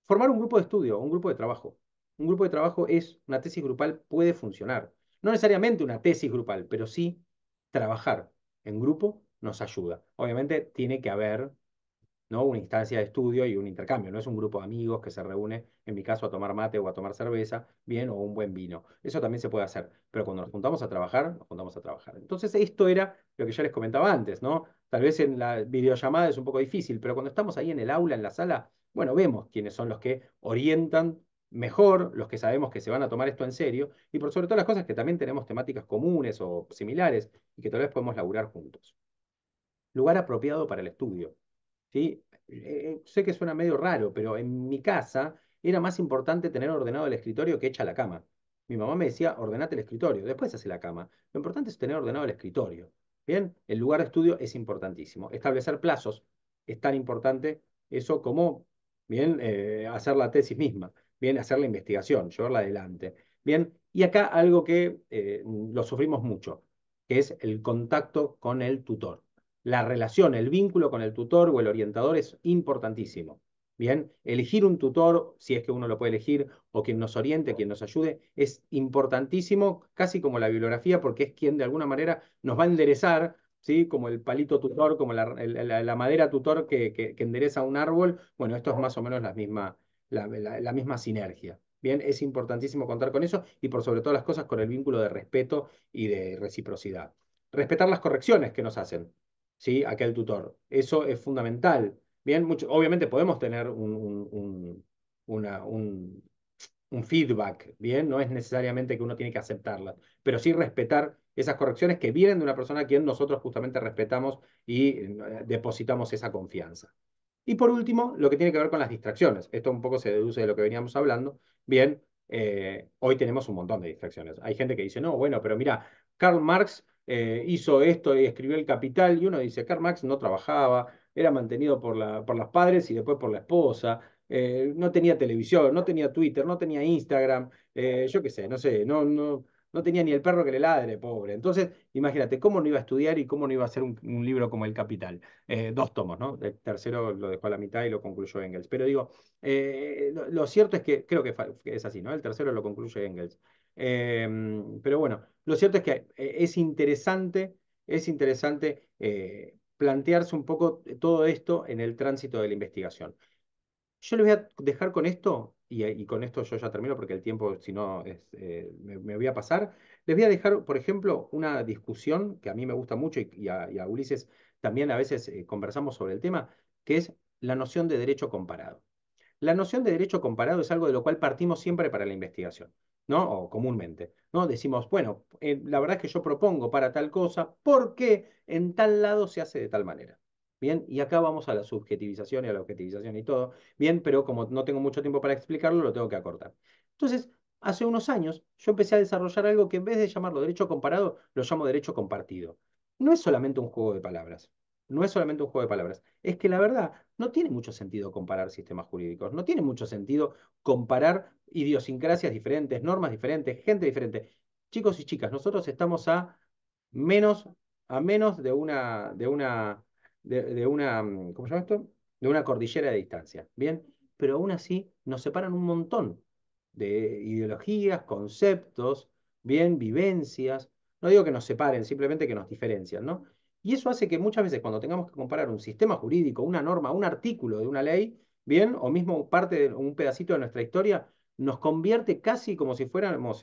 Formar un grupo de estudio, un grupo de trabajo. Un grupo de trabajo es, una tesis grupal puede funcionar. No necesariamente una tesis grupal, pero sí trabajar en grupo nos ayuda. Obviamente tiene que haber ¿no? Una instancia de estudio y un intercambio. No es un grupo de amigos que se reúne, en mi caso, a tomar mate o a tomar cerveza, bien, o un buen vino. Eso también se puede hacer. Pero cuando nos juntamos a trabajar, nos juntamos a trabajar. Entonces, esto era lo que yo les comentaba antes, ¿no? Tal vez en la videollamada es un poco difícil, pero cuando estamos ahí en el aula, en la sala, bueno, vemos quiénes son los que orientan mejor, los que sabemos que se van a tomar esto en serio, y por sobre todas las cosas que también tenemos temáticas comunes o similares y que tal vez podemos laburar juntos. Lugar apropiado para el estudio. ¿Sí? Sé que suena medio raro, pero en mi casa era más importante tener ordenado el escritorio que hecha la cama. Mi mamá me decía, ordenate el escritorio, después hace la cama. Lo importante es tener ordenado el escritorio. Bien, el lugar de estudio es importantísimo. Establecer plazos es tan importante eso como, bien, hacer la tesis misma, bien, hacer la investigación, llevarla adelante. Bien, y acá algo que lo sufrimos mucho, que es el contacto con el tutor. La relación, el vínculo con el tutor o el orientador es importantísimo. Bien, elegir un tutor, si es que uno lo puede elegir, o quien nos oriente, quien nos ayude, es importantísimo, casi como la bibliografía, porque es quien de alguna manera nos va a enderezar, ¿sí? Como el palito tutor, como la madera tutor que endereza un árbol. Bueno, esto es más o menos la misma sinergia. Bien, es importantísimo contar con eso y por sobre todas las cosas con el vínculo de respeto y de reciprocidad. Respetar las correcciones que nos hacen. ¿Sí? Aquel tutor. Eso es fundamental. Bien, obviamente podemos tener una- un- un feedback, ¿bien? No es necesariamente que uno tiene que aceptarlas, pero sí respetar esas correcciones que vienen de una persona a quien nosotros justamente respetamos y depositamos esa confianza. Y por último, lo que tiene que ver con las distracciones. Esto un poco se deduce de lo que veníamos hablando. Bien, hoy tenemos un montón de distracciones. Hay gente que dice, no, bueno, pero mira, Karl Marx hizo esto y escribió El Capital, y uno dice, Karl Marx no trabajaba, era mantenido por los padres y después por la esposa, no tenía televisión, no tenía Twitter, no tenía Instagram, yo qué sé, no sé, no tenía ni el perro que le ladre, pobre. Entonces, imagínate, ¿cómo no iba a estudiar y cómo no iba a hacer un libro como El Capital? Dos tomos, ¿no? El tercero lo dejó a la mitad y lo concluyó Engels. Pero digo, lo cierto es que creo que es así, ¿no? El tercero lo concluye Engels. Pero bueno, lo cierto es que es interesante plantearse un poco todo esto en el tránsito de la investigación. Yo les voy a dejar con esto, y con esto yo ya termino porque el tiempo, si no, me voy a pasar. Les voy a dejar, por ejemplo, una discusión que a mí me gusta mucho y a Ulises también a veces conversamos sobre el tema, que es la noción de derecho comparado. La noción de derecho comparado es algo de lo cual partimos siempre para la investigación, ¿no? O comúnmente, ¿no? Decimos, bueno, la verdad es que yo propongo para tal cosa porque en tal lado se hace de tal manera. Bien, y acá vamos a la subjetivización y a la objetivización y todo. Bien, pero como no tengo mucho tiempo para explicarlo, lo tengo que acortar. Entonces, hace unos años yo empecé a desarrollar algo que en vez de llamarlo derecho comparado, lo llamo derecho compartido. No es solamente un juego de palabras. No es solamente un juego de palabras. Es que la verdad no tiene mucho sentido comparar sistemas jurídicos. No tiene mucho sentido comparar idiosincrasias diferentes, normas diferentes, gente diferente. Chicos y chicas, nosotros estamos menos, a menos de una, ¿cómo se llama esto? De una cordillera de distancia. Bien, pero aún así nos separan un montón de ideologías, conceptos, bien, vivencias. No digo que nos separen, simplemente que nos diferencian, ¿no? Y eso hace que muchas veces cuando tengamos que comparar un sistema jurídico, una norma, un artículo de una ley, bien, o mismo parte de un pedacito de nuestra historia, nos convierte casi como si fuéramos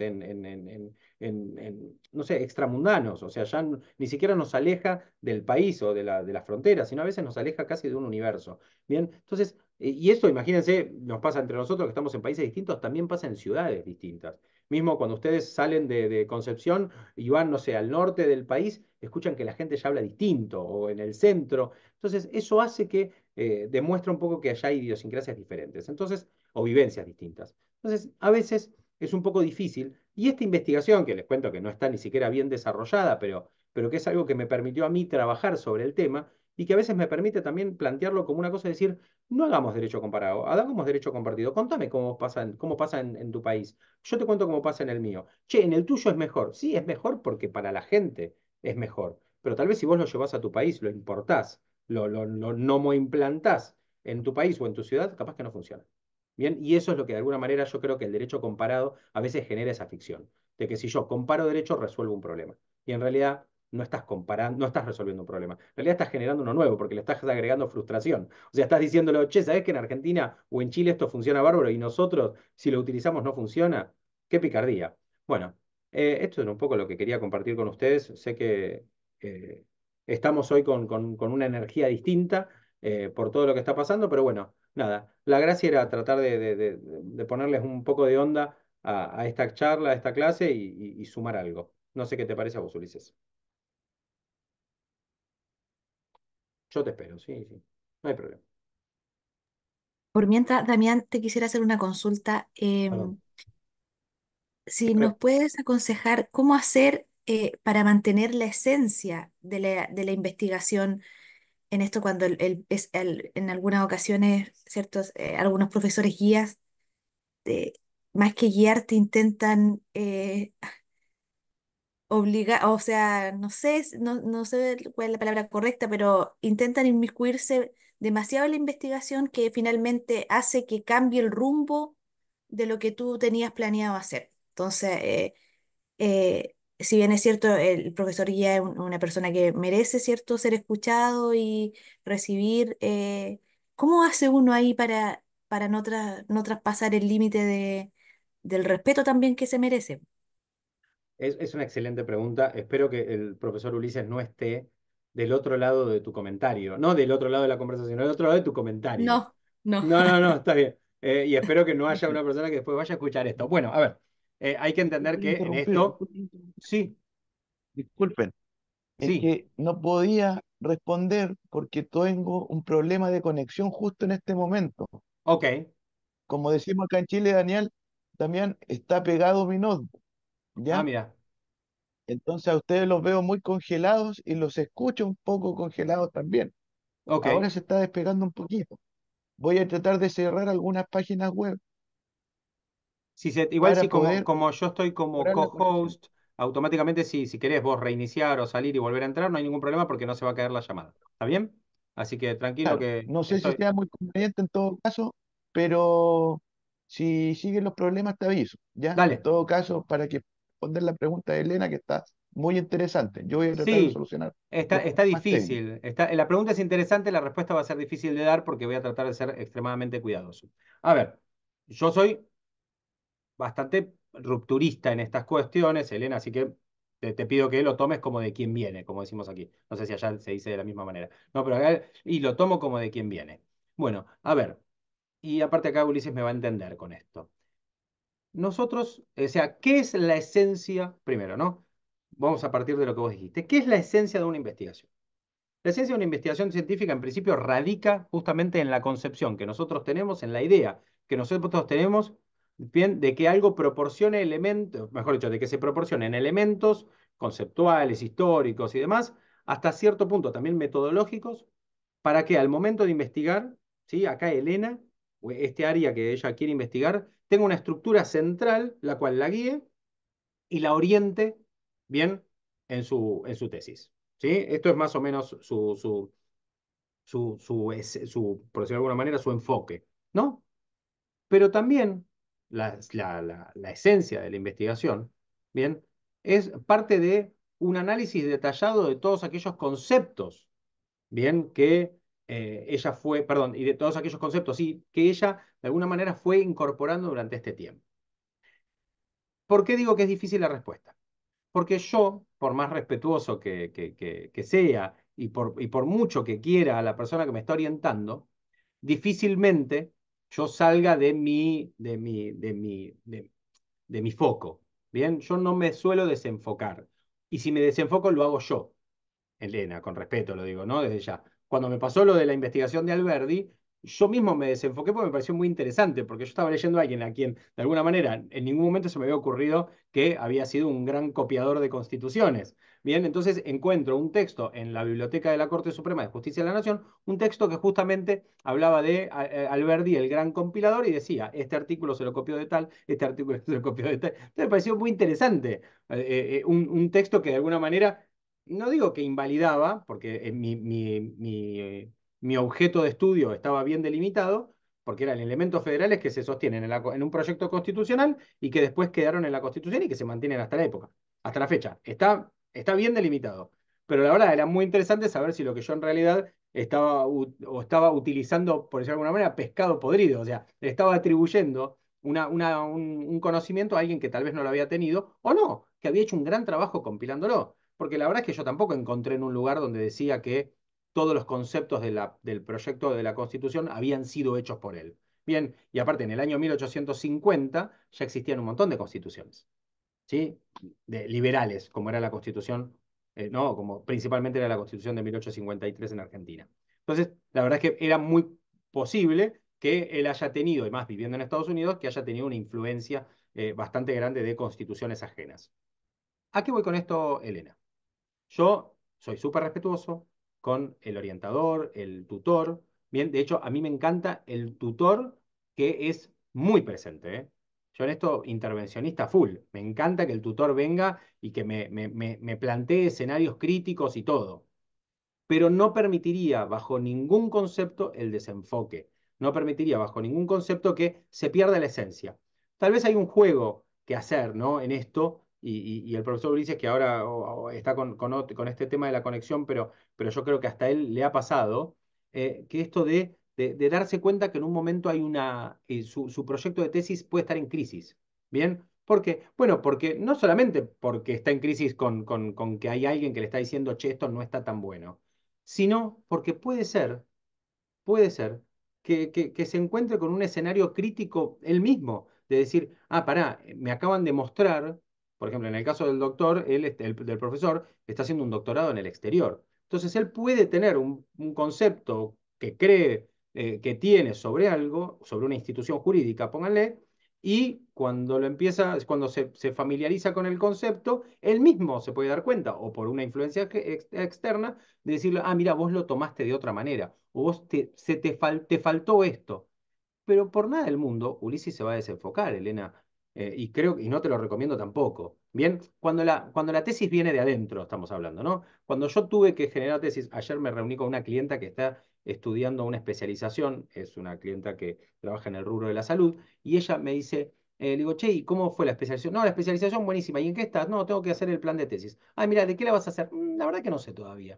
no sé, extramundanos. O sea, ya ni siquiera nos aleja del país o de la frontera, sino a veces nos aleja casi de un universo. Bien, entonces, y esto, imagínense, nos pasa entre nosotros que estamos en países distintos, también pasa en ciudades distintas. Mismo cuando ustedes salen de Concepción y van, no sé, al norte del país, escuchan que la gente ya habla distinto, o en el centro. Entonces, eso hace que demuestra un poco que allá hay idiosincrasias diferentes, entonces, o vivencias distintas. Entonces, a veces es un poco difícil, y esta investigación, que les cuento que no está ni siquiera bien desarrollada, pero que es algo que me permitió a mí trabajar sobre el tema, y que a veces me permite también plantearlo como una cosa de decir, no hagamos derecho comparado, hagamos derecho compartido. Contame cómo pasa en tu país. Yo te cuento cómo pasa en el mío. Che, en el tuyo es mejor. Sí, es mejor porque para la gente es mejor. Pero tal vez si vos lo llevas a tu país, lo importás, lo nomoimplantás en tu país o en tu ciudad, capaz que no funciona. Bien, y eso es lo que de alguna manera yo creo que el derecho comparado a veces genera esa ficción, de que si yo comparo derechos resuelvo un problema. Y en realidad no estás comparando, no estás resolviendo un problema. En realidad estás generando uno nuevo porque le estás agregando frustración. O sea, estás diciéndole, che, ¿sabés que en Argentina o en Chile esto funciona bárbaro y nosotros, si lo utilizamos, no funciona? ¡Qué picardía! Bueno, esto es un poco lo que quería compartir con ustedes. Sé que eh, estamos hoy con una energía distinta por todo lo que está pasando, pero bueno, nada, la gracia era tratar de ponerles un poco de onda a esta charla, a esta clase y sumar algo. No sé qué te parece a vos, Ulises. Yo te espero, sí, sí, no hay problema. Por mientras, Damián, te quisiera hacer una consulta. Perdón. Si nos puedes aconsejar cómo hacer para mantener la esencia de la investigación en esto cuando en algunas ocasiones, ciertos, algunos profesores guías, eh, más que guiar, te intentan obligar, o sea, no sé, no sé cuál es la palabra correcta, pero intentan inmiscuirse demasiado en la investigación que finalmente hace que cambie el rumbo de lo que tú tenías planeado hacer. Entonces, si bien es cierto, el profesor guía es una persona que merece, cierto, ser escuchado y recibir, ¿cómo hace uno ahí para no traspasar el límite del respeto también que se merece? Es una excelente pregunta. Espero que el profesor Ulises no esté del otro lado de tu comentario, no del otro lado de la conversación, del otro lado de tu comentario. No, no. No, no, no, está bien. Y espero que no haya una persona que después vaya a escuchar esto. Bueno, a ver, hay que entender Disculpen que en interrumpir, esto, sí, disculpen. Es sí, que no podía responder porque tengo un problema de conexión justo en este momento. ok. Como decimos acá en Chile, Daniel, también está pegado mi notebook, Ah, ¿ya? mira, Entonces a ustedes los veo muy congelados y los escucho un poco congelados también. ok. Ahora se está despegando un poquito. Voy a tratar de cerrar algunas páginas web Igual para sí, poder como yo estoy como mejorar la conexión. co-host, automáticamente si querés vos reiniciar o salir y volver a entrar, no hay ningún problema porque no se va a caer la llamada. ¿Está bien? Así que tranquilo Claro, que no sé si estoy. sea muy conveniente en todo caso, pero si siguen los problemas te aviso, ¿ya? En Dale. todo caso, para que responder la pregunta de Elena, que está muy interesante. Yo voy a tratar de Sí, solucionar está, los está problemas técnicos. difícil. La pregunta es interesante, la respuesta va a ser difícil de dar porque voy a tratar de ser extremadamente cuidadoso. A ver, yo soy bastante rupturista en estas cuestiones, Elena, así que te pido que lo tomes como de quien viene, como decimos aquí. No sé si allá se dice de la misma manera. No, pero acá, y lo tomo como de quien viene. Bueno, a ver, y aparte acá Ulises me va a entender con esto. Nosotros, o sea, ¿qué es la esencia? Primero, ¿no? Vamos a partir de lo que vos dijiste. ¿Qué es la esencia de una investigación? La esencia de una investigación científica, en principio, radica justamente en la concepción que nosotros tenemos, en la idea que nosotros tenemos, bien, de que algo proporcione elementos, mejor dicho, de que se proporcionen elementos conceptuales, históricos y demás, hasta cierto punto también metodológicos, para que al momento de investigar, ¿sí? Acá Elena, o este área que ella quiere investigar, tenga una estructura central, la cual la guíe y la oriente bien en su tesis. ¿Sí? Esto es más o menos por decirlo de alguna manera, su enfoque, ¿no? Pero también la esencia de la investigación, ¿bien? Es parte de un análisis detallado de todos aquellos conceptos, ¿bien? Que ella fue, perdón, y de todos aquellos conceptos, sí, que ella de alguna manera fue incorporando durante este tiempo. ¿Por qué digo que es difícil la respuesta? Porque yo, por más respetuoso que sea y por mucho que quiera a la persona que me está orientando, difícilmente yo salga de mi foco. Bien, yo no me suelo desenfocar. Y si me desenfoco, lo hago yo. Elena, con respeto lo digo, ¿no? Desde ya. Cuando me pasó lo de la investigación de Alberdi, yo mismo me desenfoqué porque me pareció muy interesante, porque yo estaba leyendo a alguien a quien, de alguna manera, en ningún momento se me había ocurrido que había sido un gran copiador de constituciones. Bien, entonces encuentro un texto en la Biblioteca de la Corte Suprema de Justicia de la Nación, un texto que justamente hablaba de Alberdi, el gran compilador, y decía, este artículo se lo copió de tal, este artículo se lo copió de tal. Entonces me pareció muy interesante, un texto que de alguna manera no digo que invalidaba, porque mi objeto de estudio estaba bien delimitado, porque eran elementos federales que se sostienen en un proyecto constitucional y que después quedaron en la Constitución y que se mantienen hasta la época, hasta la fecha. Está bien delimitado. pero la verdad era muy interesante saber si lo que yo en realidad estaba utilizando, por decirlo de alguna manera, pescado podrido, o sea, le estaba atribuyendo un conocimiento a alguien que tal vez no lo había tenido, o no, que había hecho un gran trabajo compilándolo. Porque la verdad es que yo tampoco encontré en un lugar donde decía que todos los conceptos del proyecto de la Constitución habían sido hechos por él. Bien, y aparte en el año 1850 ya existían un montón de constituciones, ¿sí? De liberales, como era la Constitución, no, como principalmente era la Constitución de 1853 en Argentina. Entonces, la verdad es que era muy posible que él haya tenido, y más viviendo en Estados Unidos, que haya tenido una influencia bastante grande de constituciones ajenas. ¿A qué voy con esto, Elena? Yo soy súper respetuoso con el orientador, el tutor. Bien, de hecho, a mí me encanta el tutor que es muy presente, ¿eh? Yo en esto, intervencionista full. Me encanta que el tutor venga y que me plantee escenarios críticos y todo, pero no permitiría bajo ningún concepto el desenfoque, no permitiría bajo ningún concepto que se pierda la esencia. Tal vez hay un juego que hacer, ¿no? En esto, y el profesor Ulises, que ahora está con este tema de la conexión, pero yo creo que hasta él le ha pasado, que esto de darse cuenta que en un momento hay su proyecto de tesis puede estar en crisis. ¿Bien? ¿Por qué? Bueno, porque no solamente porque está en crisis con que hay alguien que le está diciendo, che, esto no está tan bueno, sino porque puede ser que se encuentre con un escenario crítico él mismo, de decir, pará, me acaban de mostrar, por ejemplo, en el caso del doctor, del profesor, está haciendo un doctorado en el exterior. Entonces, él puede tener un concepto que cree que tiene sobre algo, sobre una institución jurídica, pónganle, y cuando se familiariza con el concepto, él mismo se puede dar cuenta, o por una influencia externa, de decirle, mira, vos lo tomaste de otra manera, o te faltó esto. Pero por nada del mundo, Ulises se va a desenfocar, Elena, y no te lo recomiendo tampoco. Bien, cuando la tesis viene de adentro, estamos hablando, ¿no? Cuando yo tuve que generar tesis, ayer me reuní con una clienta que está estudiando una especialización, es una clienta que trabaja en el rubro de la salud, y ella me dice, le digo, che, ¿y cómo fue la especialización? No, la especialización buenísima. ¿Y en qué estás? No, tengo que hacer el plan de tesis. Mira, ¿de qué la vas a hacer? La verdad que no sé todavía.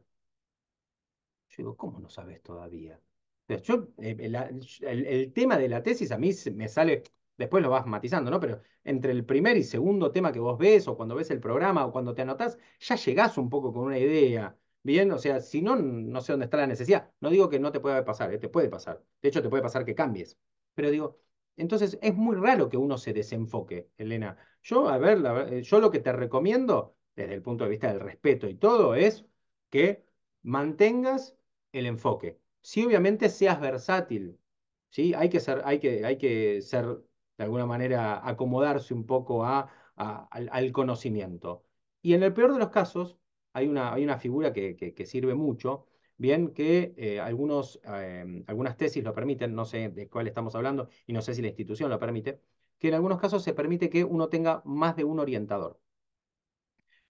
Yo digo, ¿cómo no sabes todavía? El tema de la tesis a mí me sale, después lo vas matizando, ¿no? Pero entre el primer y segundo tema que vos ves, o cuando ves el programa, o cuando te anotás, ya llegás un poco con una idea. Bien, o sea, si no, no sé dónde está la necesidad. No digo que no te pueda pasar, te puede pasar. De hecho, te puede pasar que cambies. Pero digo, entonces es muy raro que uno se desenfoque, Elena. Yo, a ver, yo lo que te recomiendo, desde el punto de vista del respeto y todo, es que mantengas el enfoque. Si obviamente seas versátil, ¿sí? Hay que ser, de alguna manera, acomodarse un poco al conocimiento. Y en el peor de los casos, hay una figura que sirve mucho, bien, que algunas tesis lo permiten, no sé de cuál estamos hablando y no sé si la institución lo permite, que en algunos casos se permite que uno tenga más de un orientador,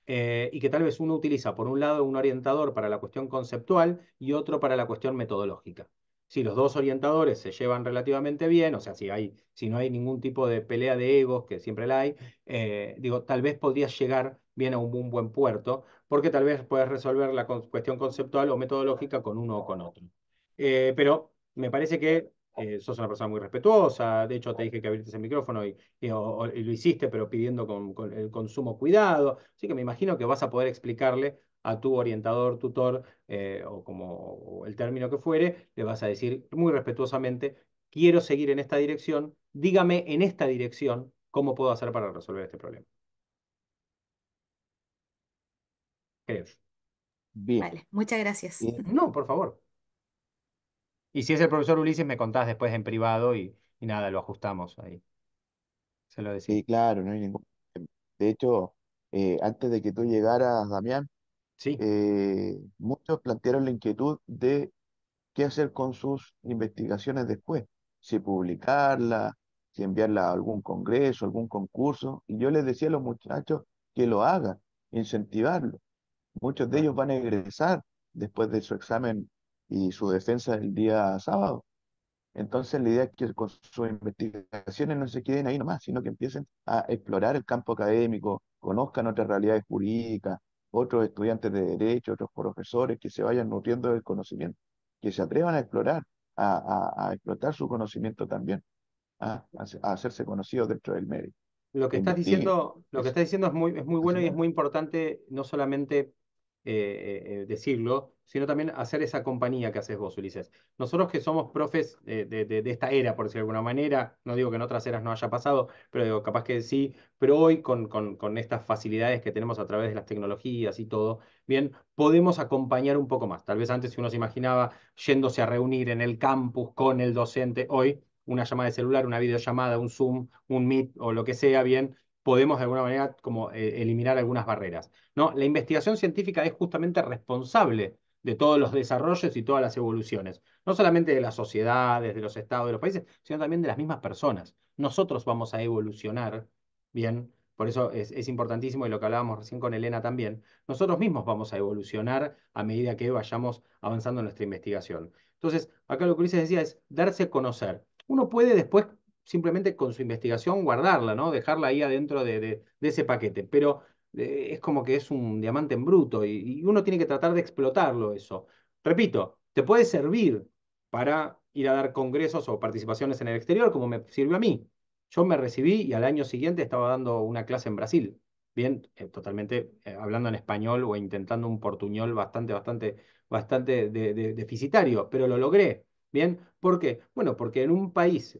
y que tal vez uno utiliza por un lado un orientador para la cuestión conceptual y otro para la cuestión metodológica. Si los dos orientadores se llevan relativamente bien, o sea, si no hay ningún tipo de pelea de egos, que siempre la hay, digo, tal vez podrías llegar bien a un buen puerto, porque tal vez puedes resolver la cuestión conceptual o metodológica con uno o con otro. Pero me parece que sos una persona muy respetuosa, de hecho te dije que abriste el micrófono y lo hiciste, pero pidiendo con el consumo cuidado. Así que me imagino que vas a poder explicarle a tu orientador, tutor, o el término que fuere, le vas a decir muy respetuosamente, quiero seguir en esta dirección, dígame en esta dirección cómo puedo hacer para resolver este problema. Creo. Bien. Vale, muchas gracias. No, por favor. Y si es el profesor Ulises, me contás después en privado y nada, lo ajustamos ahí. Se lo decís. Sí, claro, no hay ningún problema. De hecho, antes de que tú llegaras, Damián, Sí, muchos plantearon la inquietud de qué hacer con sus investigaciones después, si publicarlas, si enviarlas a algún congreso, algún concurso. Y yo les decía a los muchachos que lo hagan, incentivarlo. Muchos de bueno, ellos van a egresar después de su examen y su defensa el día sábado. Entonces, la idea es que con sus investigaciones no se queden ahí nomás, sino que empiecen a explorar el campo académico, conozcan otras realidades jurídicas, otros estudiantes de derecho, otros profesores que se vayan nutriendo del conocimiento, que se atrevan a explorar, a explotar su conocimiento también, a hacerse conocidos dentro del medio, que investiguen. Lo que estás diciendo es muy Así bueno y es es. muy importante no solamente decirlo, sino también hacer esa compañía que haces vos, Ulises. Nosotros que somos profes de esta era, por decirlo de alguna manera, no digo que en otras eras no haya pasado, pero digo, capaz que sí, pero hoy con estas facilidades que tenemos a través de las tecnologías y todo, bien, podemos acompañar un poco más. Tal vez antes si uno se imaginaba yéndose a reunir en el campus con el docente, hoy una llamada de celular, una videollamada, un Zoom, un Meet o lo que sea, bien, podemos de alguna manera como eliminar algunas barreras. ¿No? La investigación científica es justamente responsable de todos los desarrollos y todas las evoluciones, no solamente de las sociedades, de los estados, de los países, sino también de las mismas personas. Nosotros vamos a evolucionar, bien, por eso es importantísimo y lo que hablábamos recién con Elena también, nosotros mismos vamos a evolucionar a medida que vayamos avanzando en nuestra investigación. Entonces, acá lo que Ulises decía es darse a conocer. Uno puede después simplemente con su investigación guardarla, ¿no? Dejarla ahí adentro de ese paquete, pero es como que es un diamante en bruto y uno tiene que tratar de explotarlo eso. Repito, te puede servir para ir a dar congresos o participaciones en el exterior, como me sirvió a mí. Yo me recibí y al año siguiente estaba dando una clase en Brasil. Bien, totalmente hablando en español o intentando un portuñol bastante deficitario, pero lo logré. Bien, ¿por qué? Bueno, porque en un país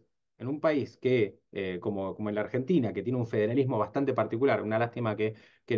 que, como en la Argentina, que tiene un federalismo bastante particular, una lástima que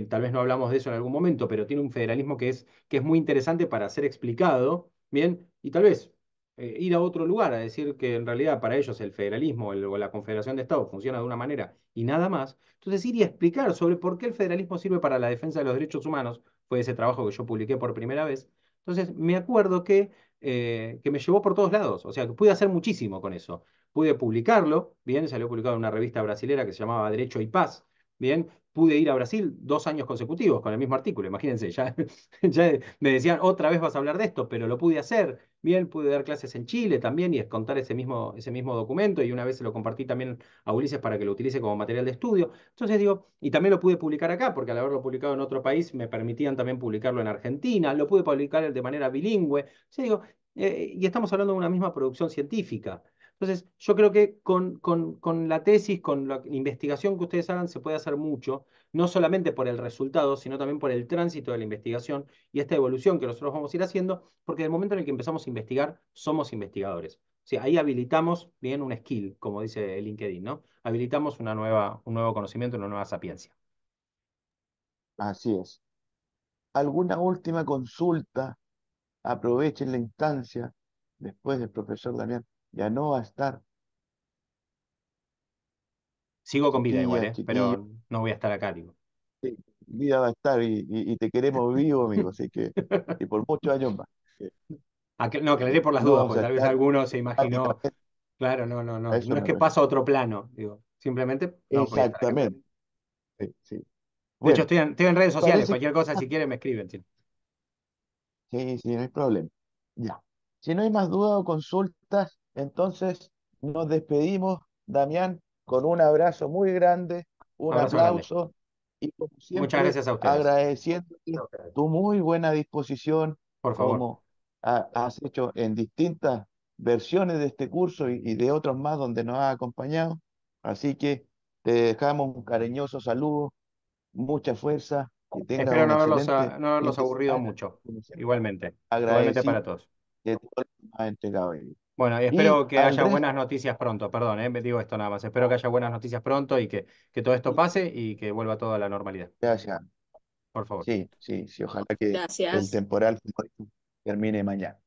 tal vez no hablamos de eso en algún momento, pero tiene un federalismo que es muy interesante para ser explicado, bien, y tal vez ir a otro lugar a decir que en realidad para ellos el federalismo o la confederación de Estados funciona de una manera y nada más. Entonces ir y explicar sobre por qué el federalismo sirve para la defensa de los derechos humanos, fue ese trabajo que yo publiqué por primera vez. Entonces me acuerdo que me llevó por todos lados, o sea, que pude hacer muchísimo con eso. Pude publicarlo, bien, salió publicado en una revista brasilera que se llamaba Derecho y Paz, bien, pude ir a Brasil 2 años consecutivos con el mismo artículo, imagínense, ya, ya me decían, otra vez vas a hablar de esto, pero lo pude hacer, bien, pude dar clases en Chile también y contar ese mismo documento y una vez se lo compartí también a Ulises para que lo utilice como material de estudio. Entonces digo, y también lo pude publicar acá, porque al haberlo publicado en otro país me permitían también publicarlo en Argentina, lo pude publicar de manera bilingüe. Sí, digo, y estamos hablando de una misma producción científica. Entonces, yo creo que con la tesis, con la investigación que ustedes hagan, se puede hacer mucho, no solamente por el resultado, sino también por el tránsito de la investigación y esta evolución que nosotros vamos a ir haciendo, porque en el momento en el que empezamos a investigar, somos investigadores. O sea, ahí habilitamos bien un skill, como dice el LinkedIn, ¿no? Habilitamos un nuevo conocimiento, una nueva sapiencia. Así es. ¿Alguna última consulta? Aprovechen la instancia. Después del profesor Damián ya no va a estar. Sigo con vida igual, Chiquillas, chiquillos, pero no voy a estar acá, digo. sí, vida va a estar y te queremos vivo, amigo. Así que, y por muchos años más. Eh, No, aclaré por las No dudas, vamos porque a tal vez estar alguno se imaginó. prácticamente Claro, a no eso es me que refiero. paso a otro plano, digo, simplemente no voy a estar acá. Exactamente. Sí, sí. De hecho, Bueno, estoy en redes sociales, parece que cualquier cosa, si quieren me escriben. Sí. sí, sí, no hay problema. Ya. Si no hay más dudas o consultas, entonces nos despedimos, Damián, con un abrazo muy grande, un Abrazo grande. aplauso y como Muchas siempre gracias a ustedes. agradeciéndote tu muy buena disposición Por favor. como has hecho en distintas versiones de este curso y de otros más donde nos has acompañado. Así que te dejamos un cariñoso saludo, mucha fuerza, que tengas Espero un excelente no fin haberlos de aburrido semana. mucho. Como siempre, Igualmente. Igualmente agradecido para todos. de todo lo que nos has entregado hoy. Bueno, y Y espero que al haya resto, buenas noticias pronto. Perdón, me digo esto nada más. Espero que haya buenas noticias pronto y que todo esto pase y que vuelva todo a la normalidad. gracias. Por favor. Sí, sí, sí, ojalá que el Gracias. temporal como dices, termine mañana.